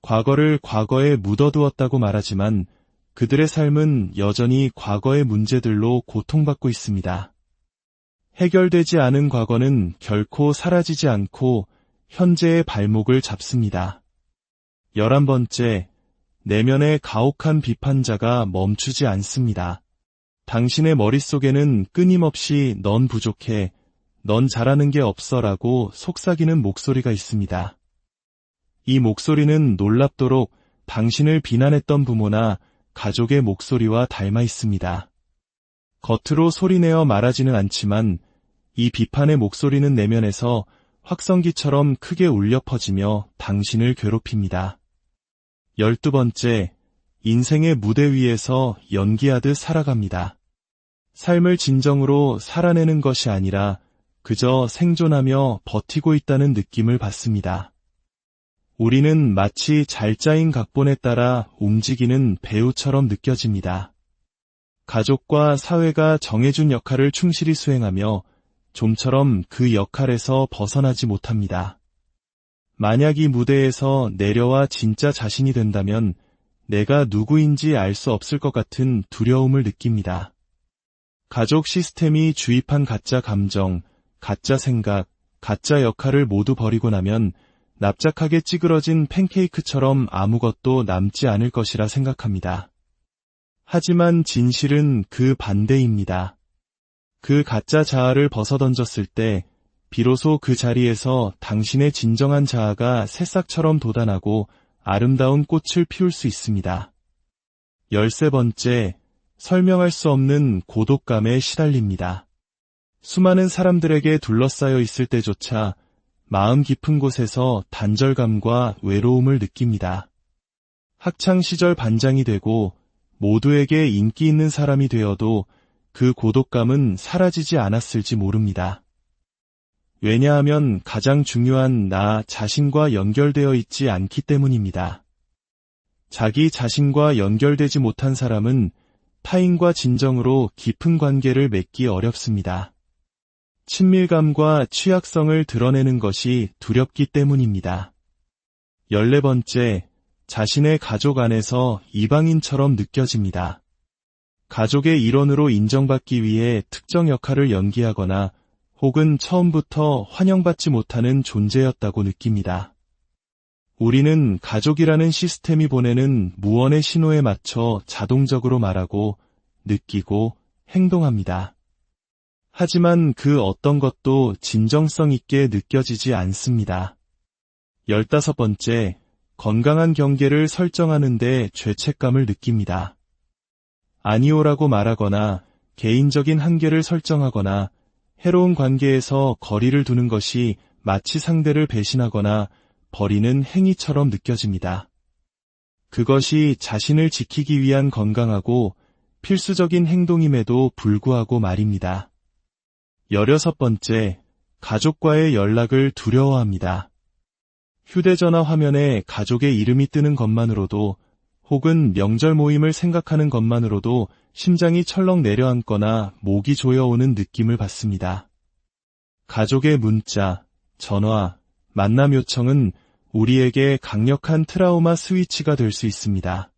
S1: 과거를 과거에 묻어두었다고 말하지만 그들의 삶은 여전히 과거의 문제들로 고통받고 있습니다. 해결되지 않은 과거는 결코 사라지지 않고 현재의 발목을 잡습니다. 11번째, 내면의 가혹한 비판자가 멈추지 않습니다. 당신의 머릿속에는 끊임없이 넌 부족해, 넌 잘하는 게 없어라고 속삭이는 목소리가 있습니다. 이 목소리는 놀랍도록 당신을 비난했던 부모나 가족의 목소리와 닮아 있습니다. 겉으로 소리내어 말하지는 않지만 이 비판의 목소리는 내면에서 확성기처럼 크게 울려 퍼지며 당신을 괴롭힙니다. 12번째, 인생의 무대 위에서 연기하듯 살아갑니다. 삶을 진정으로 살아내는 것이 아니라 그저 생존하며 버티고 있다는 느낌을 받습니다. 우리는 마치 잘 짜인 각본에 따라 움직이는 배우처럼 느껴집니다. 가족과 사회가 정해준 역할을 충실히 수행하며 좀처럼 그 역할에서 벗어나지 못합니다. 만약 이 무대에서 내려와 진짜 자신이 된다면 내가 누구인지 알 수 없을 것 같은 두려움을 느낍니다. 가족 시스템이 주입한 가짜 감정, 가짜 생각, 가짜 역할을 모두 버리고 나면 납작하게 찌그러진 팬케이크처럼 아무것도 남지 않을 것이라 생각합니다. 하지만 진실은 그 반대입니다. 그 가짜 자아를 벗어던졌을 때 비로소 그 자리에서 당신의 진정한 자아가 새싹처럼 돋아나고 아름다운 꽃을 피울 수 있습니다. 13번째, 설명할 수 없는 고독감에 시달립니다. 수많은 사람들에게 둘러싸여 있을 때조차 마음 깊은 곳에서 단절감과 외로움을 느낍니다. 학창시절 반장이 되고 모두에게 인기 있는 사람이 되어도 그 고독감은 사라지지 않았을지 모릅니다. 왜냐하면 가장 중요한 나 자신과 연결되어 있지 않기 때문입니다. 자기 자신과 연결되지 못한 사람은 타인과 진정으로 깊은 관계를 맺기 어렵습니다. 친밀감과 취약성을 드러내는 것이 두렵기 때문입니다. 14번째, 자신의 가족 안에서 이방인처럼 느껴집니다. 가족의 일원으로 인정받기 위해 특정 역할을 연기하거나 혹은 처음부터 환영받지 못하는 존재였다고 느낍니다. 우리는 가족이라는 시스템이 보내는 무언의 신호에 맞춰 자동적으로 말하고 느끼고 행동합니다. 하지만 그 어떤 것도 진정성 있게 느껴지지 않습니다. 15번째, 건강한 경계를 설정하는 데 죄책감을 느낍니다. 아니오라고 말하거나 개인적인 한계를 설정하거나 해로운 관계에서 거리를 두는 것이 마치 상대를 배신하거나 버리는 행위처럼 느껴집니다. 그것이 자신을 지키기 위한 건강하고 필수적인 행동임에도 불구하고 말입니다. 16번째, 가족과의 연락을 두려워합니다. 휴대전화 화면에 가족의 이름이 뜨는 것만으로도 혹은 명절 모임을 생각하는 것만으로도 심장이 철렁 내려앉거나 목이 조여오는 느낌을 받습니다. 가족의 문자, 전화, 만남 요청은 우리에게 강력한 트라우마 스위치가 될 수 있습니다.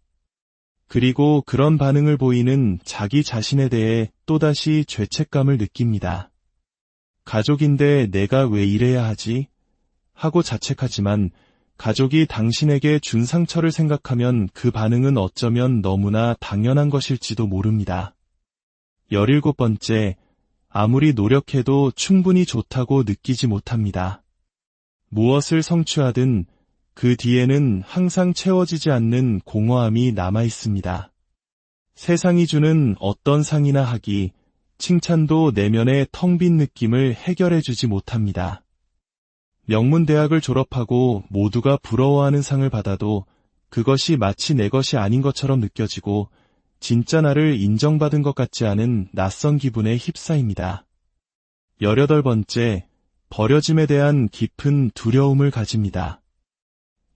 S1: 그리고 그런 반응을 보이는 자기 자신에 대해 또다시 죄책감을 느낍니다. 가족인데 내가 왜 이래야 하지? 하고 자책하지만 가족이 당신에게 준 상처를 생각하면 그 반응은 어쩌면 너무나 당연한 것일지도 모릅니다. 17번째, 아무리 노력해도 충분히 좋다고 느끼지 못합니다. 무엇을 성취하든 그 뒤에는 항상 채워지지 않는 공허함이 남아 있습니다. 세상이 주는 어떤 상이나 학위, 칭찬도 내면의 텅 빈 느낌을 해결해주지 못합니다. 명문대학을 졸업하고 모두가 부러워하는 상을 받아도 그것이 마치 내 것이 아닌 것처럼 느껴지고 진짜 나를 인정받은 것 같지 않은 낯선 기분에 휩싸입니다. 18번째, 버려짐에 대한 깊은 두려움을 가집니다.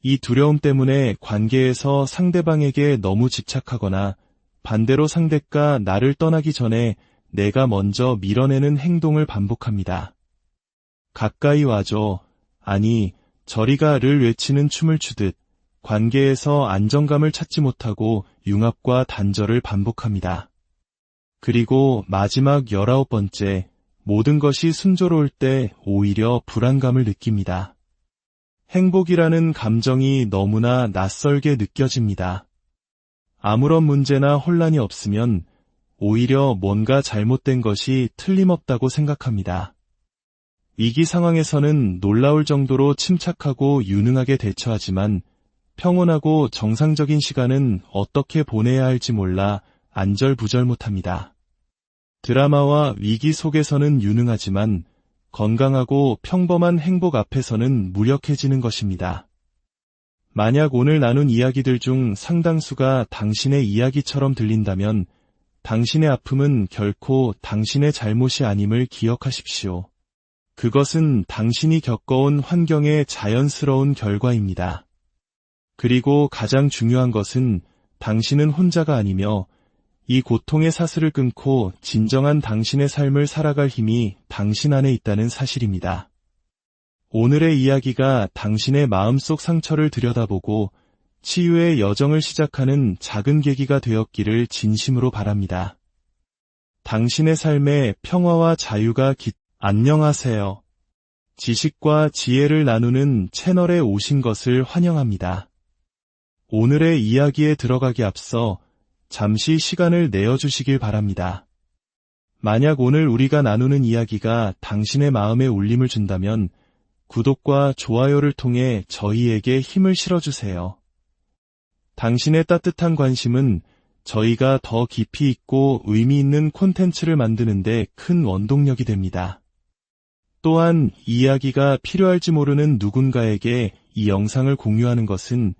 S1: 이 두려움 때문에 관계에서 상대방에게 너무 집착하거나 반대로 상대가 나를 떠나기 전에 내가 먼저 밀어내는 행동을 반복합니다. 가까이 와줘, 아니, 저리가를 외치는 춤을 추듯 관계에서 안정감을 찾지 못하고 융합과 단절을 반복합니다. 그리고 마지막 19번째, 모든 것이 순조로울 때 오히려 불안감을 느낍니다. 행복이라는 감정이 너무나 낯설게 느껴집니다. 아무런 문제나 혼란이 없으면 오히려 뭔가 잘못된 것이 틀림없다고 생각합니다. 위기 상황에서는 놀라울 정도로 침착하고 유능하게 대처하지만 평온하고 정상적인 시간은 어떻게 보내야 할지 몰라 안절부절 못합니다. 드라마와 위기 속에서는 유능하지만 건강하고 평범한 행복 앞에서는 무력해지는 것입니다. 만약 오늘 나눈 이야기들 중 상당수가 당신의 이야기처럼 들린다면 당신의 아픔은 결코 당신의 잘못이 아님을 기억하십시오. 그것은 당신이 겪어온 환경의 자연스러운 결과입니다. 그리고 가장 중요한 것은 당신은 혼자가 아니며 이 고통의 사슬을 끊고 진정한 당신의 삶을 살아갈 힘이 당신 안에 있다는 사실입니다. 오늘의 이야기가 당신의 마음속 상처를 들여다보고 치유의 여정을 시작하는 작은 계기가 되었기를 진심으로 바랍니다. 당신의 삶에 평화와 자유가 안녕하세요. 지식과 지혜를 나누는 채널에 오신 것을 환영합니다. 오늘의 이야기에 들어가기 앞서 잠시 시간을 내어주시길 바랍니다. 만약 오늘 우리가 나누는 이야기가 당신의 마음에 울림을 준다면 구독과 좋아요를 통해 저희에게 힘을 실어주세요. 당신의 따뜻한 관심은 저희가 더 깊이 있고 의미 있는 콘텐츠를 만드는 데 큰 원동력이 됩니다. 또한 이야기가 필요할지 모르는 누군가에게 이 영상을 공유하는 것은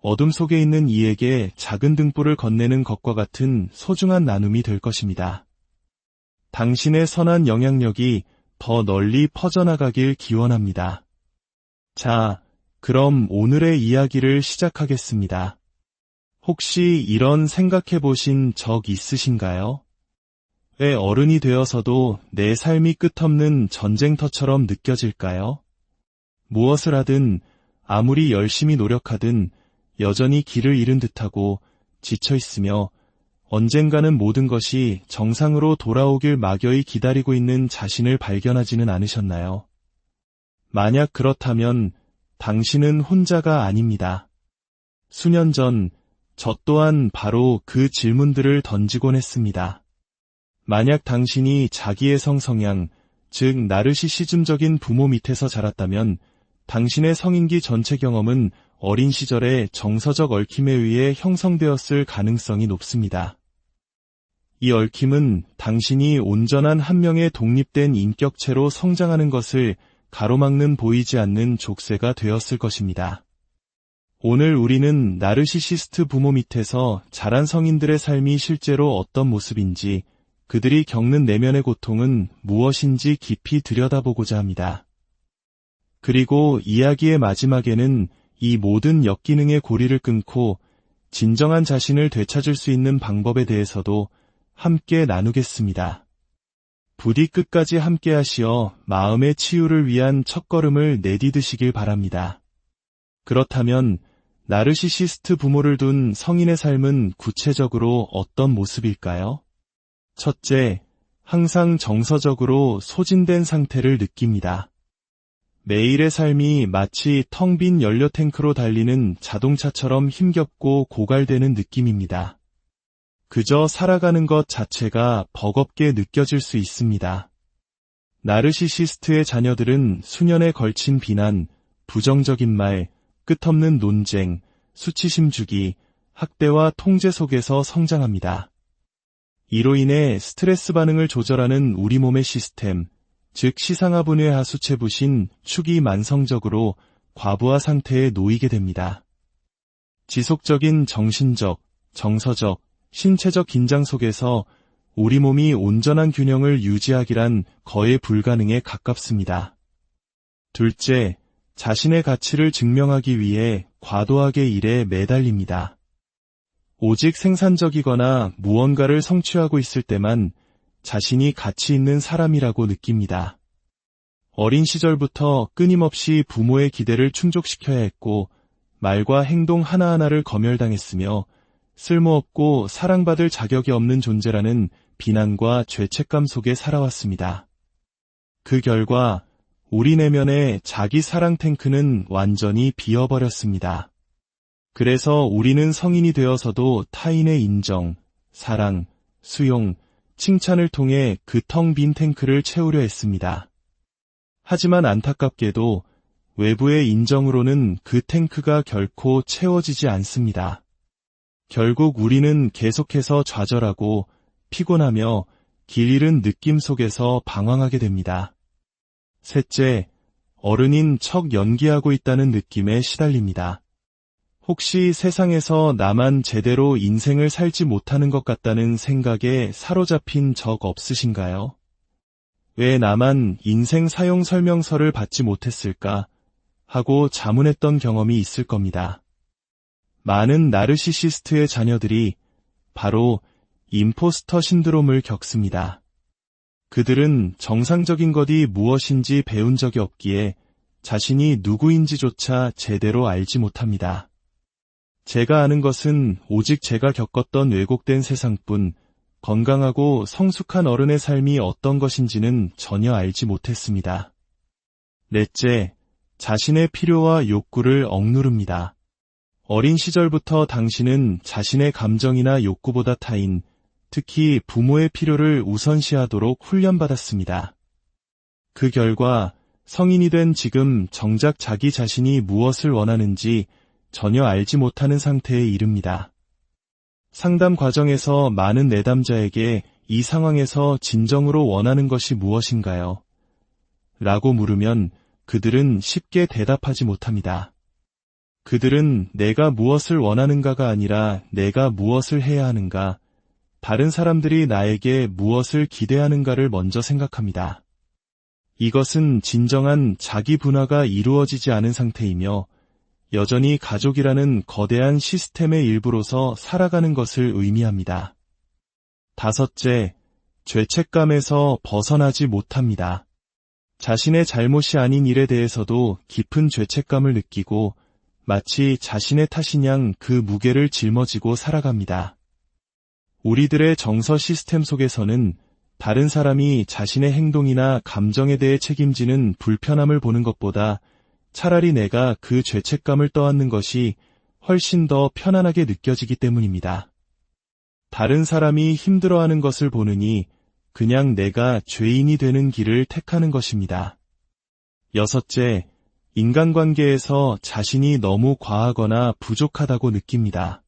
S1: 어둠 속에 있는 이에게 작은 등불을 건네는 것과 같은 소중한 나눔이 될 것입니다. 당신의 선한 영향력이 더 널리 퍼져나가길 기원합니다. 자, 그럼 오늘의 이야기를 시작하겠습니다. 혹시 이런 생각해 보신 적 있으신가요? 왜 어른이 되어서도 내 삶이 끝없는 전쟁터처럼 느껴질까요? 무엇을 하든 아무리 열심히 노력하든 여전히 길을 잃은 듯하고 지쳐 있으며 언젠가는 모든 것이 정상으로 돌아오길 막연히 기다리고 있는 자신을 발견하지는 않으셨나요? 만약 그렇다면 당신은 혼자가 아닙니다. 수년 전 저 또한 바로 그 질문들을 던지곤 했습니다. 만약 당신이 자기애성 성향, 즉 나르시시즘적인 부모 밑에서 자랐다면 당신의 성인기 전체 경험은 어린 시절의 정서적 얽힘에 의해 형성되었을 가능성이 높습니다. 이 얽힘은 당신이 온전한 한 명의 독립된 인격체로 성장하는 것을 가로막는 보이지 않는 족쇄가 되었을 것입니다. 오늘 우리는 나르시시스트 부모 밑에서 자란 성인들의 삶이 실제로 어떤 모습인지, 그들이 겪는 내면의 고통은 무엇인지 깊이 들여다보고자 합니다. 그리고 이야기의 마지막에는 이 모든 역기능의 고리를 끊고 진정한 자신을 되찾을 수 있는 방법에 대해서도 함께 나누겠습니다. 부디 끝까지 함께 하시어 마음의 치유를 위한 첫걸음을 내디드시길 바랍니다. 그렇다면 나르시시스트 부모를 둔 성인의 삶은 구체적으로 어떤 모습일까요? 첫째, 항상 정서적으로 소진된 상태를 느낍니다. 매일의 삶이 마치 텅 빈 연료 탱크로 달리는 자동차처럼 힘겹고 고갈되는 느낌입니다. 그저 살아가는 것 자체가 버겁게 느껴질 수 있습니다. 나르시시스트의 자녀들은 수년에 걸친 비난, 부정적인 말, 끝없는 논쟁, 수치심 주기, 학대와 통제 속에서 성장합니다. 이로 인해 스트레스 반응을 조절하는 우리 몸의 시스템, 즉 시상하분의 하수체부신 축이 만성적으로 과부하 상태에 놓이게 됩니다. 지속적인 정신적, 정서적, 신체적 긴장 속에서 우리 몸이 온전한 균형을 유지하기란 거의 불가능에 가깝습니다. 둘째, 자신의 가치를 증명하기 위해 과도하게 일에 매달립니다. 오직 생산적이거나 무언가를 성취하고 있을 때만 자신이 가치 있는 사람이라고 느낍니다. 어린 시절부터 끊임없이 부모의 기대를 충족시켜야 했고 말과 행동 하나하나를 검열당했으며 쓸모없고 사랑받을 자격이 없는 존재라는 비난과 죄책감 속에 살아왔습니다. 그 결과 우리 내면의 자기 사랑 탱크는 완전히 비어버렸습니다. 그래서 우리는 성인이 되어서도 타인의 인정, 사랑, 수용, 칭찬을 통해 그 텅 빈 탱크를 채우려 했습니다. 하지만 안타깝게도 외부의 인정으로는 그 탱크가 결코 채워지지 않습니다. 결국 우리는 계속해서 좌절하고 피곤하며 길 잃은 느낌 속에서 방황하게 됩니다. 셋째, 어른인 척 연기하고 있다는 느낌에 시달립니다. 혹시 세상에서 나만 제대로 인생을 살지 못하는 것 같다는 생각에 사로잡힌 적 없으신가요? 왜 나만 인생 사용 설명서를 받지 못했을까 하고 자문했던 경험이 있을 겁니다. 많은 나르시시스트의 자녀들이 바로 임포스터 신드롬을 겪습니다. 그들은 정상적인 것이 무엇인지 배운 적이 없기에 자신이 누구인지조차 제대로 알지 못합니다. 제가 아는 것은 오직 제가 겪었던 왜곡된 세상뿐, 건강하고 성숙한 어른의 삶이 어떤 것인지는 전혀 알지 못했습니다. 넷째, 자신의 필요와 욕구를 억누릅니다. 어린 시절부터 당신은 자신의 감정이나 욕구보다 타인, 특히 부모의 필요를 우선시하도록 훈련받았습니다. 그 결과 성인이 된 지금 정작 자기 자신이 무엇을 원하는지 전혀 알지 못하는 상태에 이릅니다. 상담 과정에서 많은 내담자에게 이 상황에서 진정으로 원하는 것이 무엇인가요? 라고 물으면 그들은 쉽게 대답하지 못합니다. 그들은 내가 무엇을 원하는가가 아니라 내가 무엇을 해야 하는가, 다른 사람들이 나에게 무엇을 기대하는가를 먼저 생각합니다. 이것은 진정한 자기 분화가 이루어지지 않은 상태이며 여전히 가족이라는 거대한 시스템의 일부로서 살아가는 것을 의미합니다. 다섯째, 죄책감에서 벗어나지 못합니다. 자신의 잘못이 아닌 일에 대해서도 깊은 죄책감을 느끼고 마치 자신의 탓인 양 그 무게를 짊어지고 살아갑니다. 우리들의 정서 시스템 속에서는 다른 사람이 자신의 행동이나 감정에 대해 책임지는 불편함을 보는 것보다 차라리 내가 그 죄책감을 떠안는 것이 훨씬 더 편안하게 느껴지기 때문입니다. 다른 사람이 힘들어하는 것을 보느니 그냥 내가 죄인이 되는 길을 택하는 것입니다. 여섯째, 인간관계에서 자신이 너무 과하거나 부족하다고 느낍니다.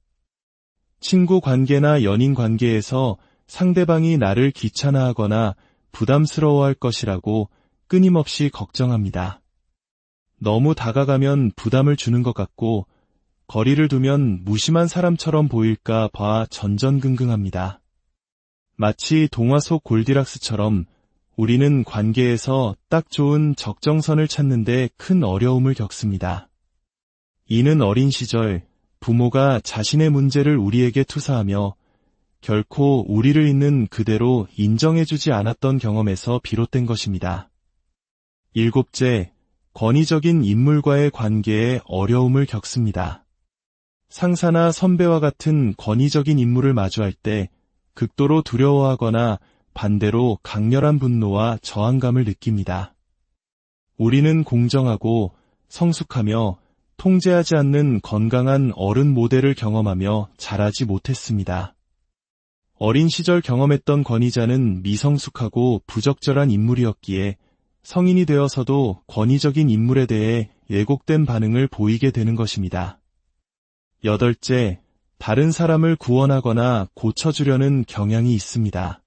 S1: 친구 관계나 연인 관계에서 상대방이 나를 귀찮아하거나 부담스러워할 것이라고 끊임없이 걱정합니다. 너무 다가가면 부담을 주는 것 같고 거리를 두면 무심한 사람처럼 보일까 봐 전전긍긍합니다. 마치 동화 속 골디락스처럼 우리는 관계에서 딱 좋은 적정선을 찾는데 큰 어려움을 겪습니다. 이는 어린 시절 부모가 자신의 문제를 우리에게 투사하며 결코 우리를 있는 그대로 인정해주지 않았던 경험에서 비롯된 것입니다. 일곱째, 권위적인 인물과의 관계에 어려움을 겪습니다. 상사나 선배와 같은 권위적인 인물을 마주할 때 극도로 두려워하거나 반대로 강렬한 분노와 저항감을 느낍니다. 우리는 공정하고 성숙하며 통제하지 않는 건강한 어른 모델을 경험하며 자라지 못했습니다. 어린 시절 경험했던 권위자는 미성숙하고 부적절한 인물이었기에 성인이 되어서도 권위적인 인물에 대해 왜곡된 반응을 보이게 되는 것입니다. 여덟째, 다른 사람을 구원하거나 고쳐주려는 경향이 있습니다.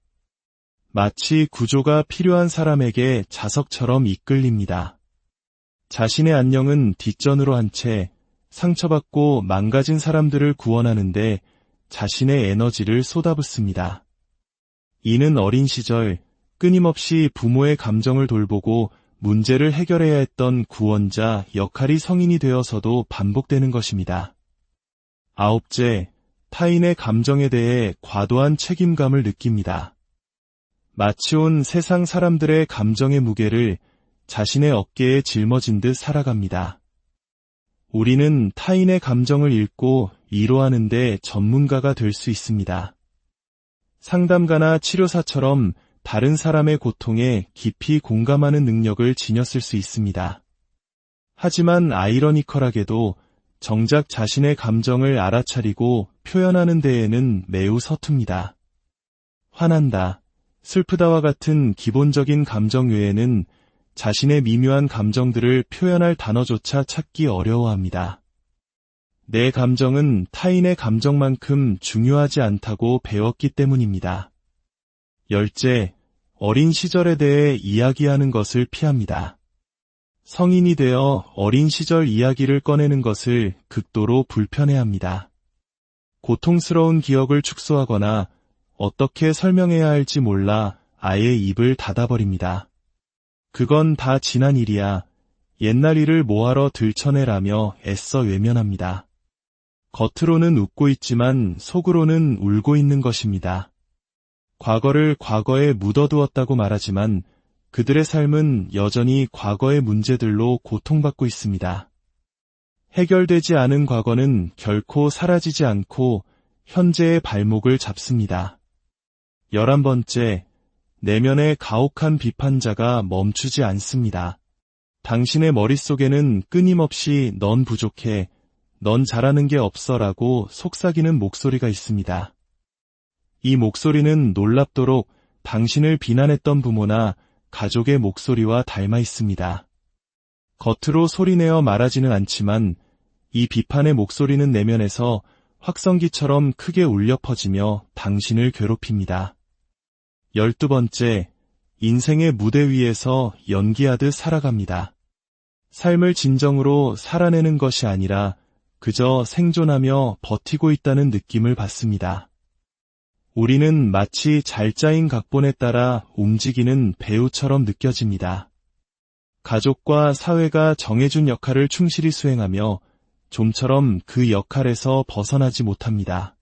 S1: 마치 구조가 필요한 사람에게 자석처럼 이끌립니다. 자신의 안녕은 뒷전으로 한 채 상처받고 망가진 사람들을 구원하는데 자신의 에너지를 쏟아붓습니다. 이는 어린 시절 끊임없이 부모의 감정을 돌보고 문제를 해결해야 했던 구원자 역할이 성인이 되어서도 반복되는 것입니다. 아홉째, 타인의 감정에 대해 과도한 책임감을 느낍니다. 마치 온 세상 사람들의 감정의 무게를 자신의 어깨에 짊어진 듯 살아갑니다. 우리는 타인의 감정을 읽고 위로하는 데 전문가가 될 수 있습니다. 상담가나 치료사처럼 다른 사람의 고통에 깊이 공감하는 능력을 지녔을 수 있습니다. 하지만 아이러니컬하게도 정작 자신의 감정을 알아차리고 표현하는 데에는 매우 서툽니다. 화난다, 슬프다와 같은 기본적인 감정 외에는 자신의 미묘한 감정들을 표현할 단어조차 찾기 어려워합니다. 내 감정은 타인의 감정만큼 중요하지 않다고 배웠기 때문입니다. 열째, 어린 시절에 대해 이야기하는 것을 피합니다. 성인이 되어 어린 시절 이야기를 꺼내는 것을 극도로 불편해합니다. 고통스러운 기억을 축소하거나 어떻게 설명해야 할지 몰라 아예 입을 닫아버립니다. 그건 다 지난 일이야. 옛날 일을 뭐하러 들춰내라며 애써 외면합니다. 겉으로는 웃고 있지만 속으로는 울고 있는 것입니다. 과거를 과거에 묻어두었다고 말하지만 그들의 삶은 여전히 과거의 문제들로 고통받고 있습니다. 해결되지 않은 과거는 결코 사라지지 않고 현재의 발목을 잡습니다. 11번째, 내면의 가혹한 비판자가 멈추지 않습니다. 당신의 머릿속에는 끊임없이 넌 부족해, 넌 잘하는 게 없어라고 속삭이는 목소리가 있습니다. 이 목소리는 놀랍도록 당신을 비난했던 부모나 가족의 목소리와 닮아 있습니다. 겉으로 소리내어 말하지는 않지만 이 비판의 목소리는 내면에서 확성기처럼 크게 울려 퍼지며 당신을 괴롭힙니다. 12번째, 인생의 무대 위에서 연기하듯 살아갑니다. 삶을 진정으로 살아내는 것이 아니라 그저 생존하며 버티고 있다는 느낌을 받습니다. 우리는 마치 잘 짜인 각본에 따라 움직이는 배우처럼 느껴집니다. 가족과 사회가 정해준 역할을 충실히 수행하며 좀처럼 그 역할에서 벗어나지 못합니다.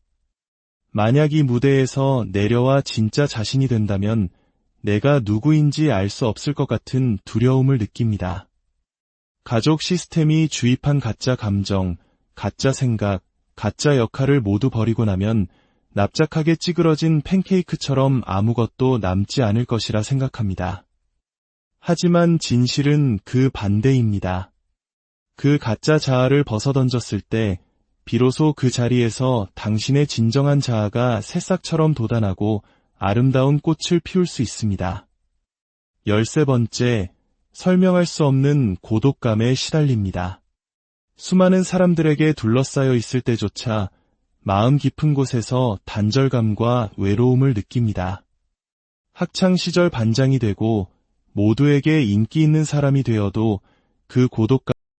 S1: 만약 이 무대에서 내려와 진짜 자신이 된다면 내가 누구인지 알 수 없을 것 같은 두려움을 느낍니다. 가족 시스템이 주입한 가짜 감정, 가짜 생각, 가짜 역할을 모두 버리고 나면 납작하게 찌그러진 팬케이크처럼 아무것도 남지 않을 것이라 생각합니다. 하지만 진실은 그 반대입니다. 그 가짜 자아를 벗어던졌을 때 비로소 그 자리에서 당신의 진정한 자아가 새싹처럼 돋아나고 아름다운 꽃을 피울 수 있습니다. 13번째, 설명할 수 없는 고독감에 시달립니다. 수많은 사람들에게 둘러싸여 있을 때조차 마음 깊은 곳에서 단절감과 외로움을 느낍니다. 학창시절 반장이 되고 모두에게 인기 있는 사람이 되어도 그 고독감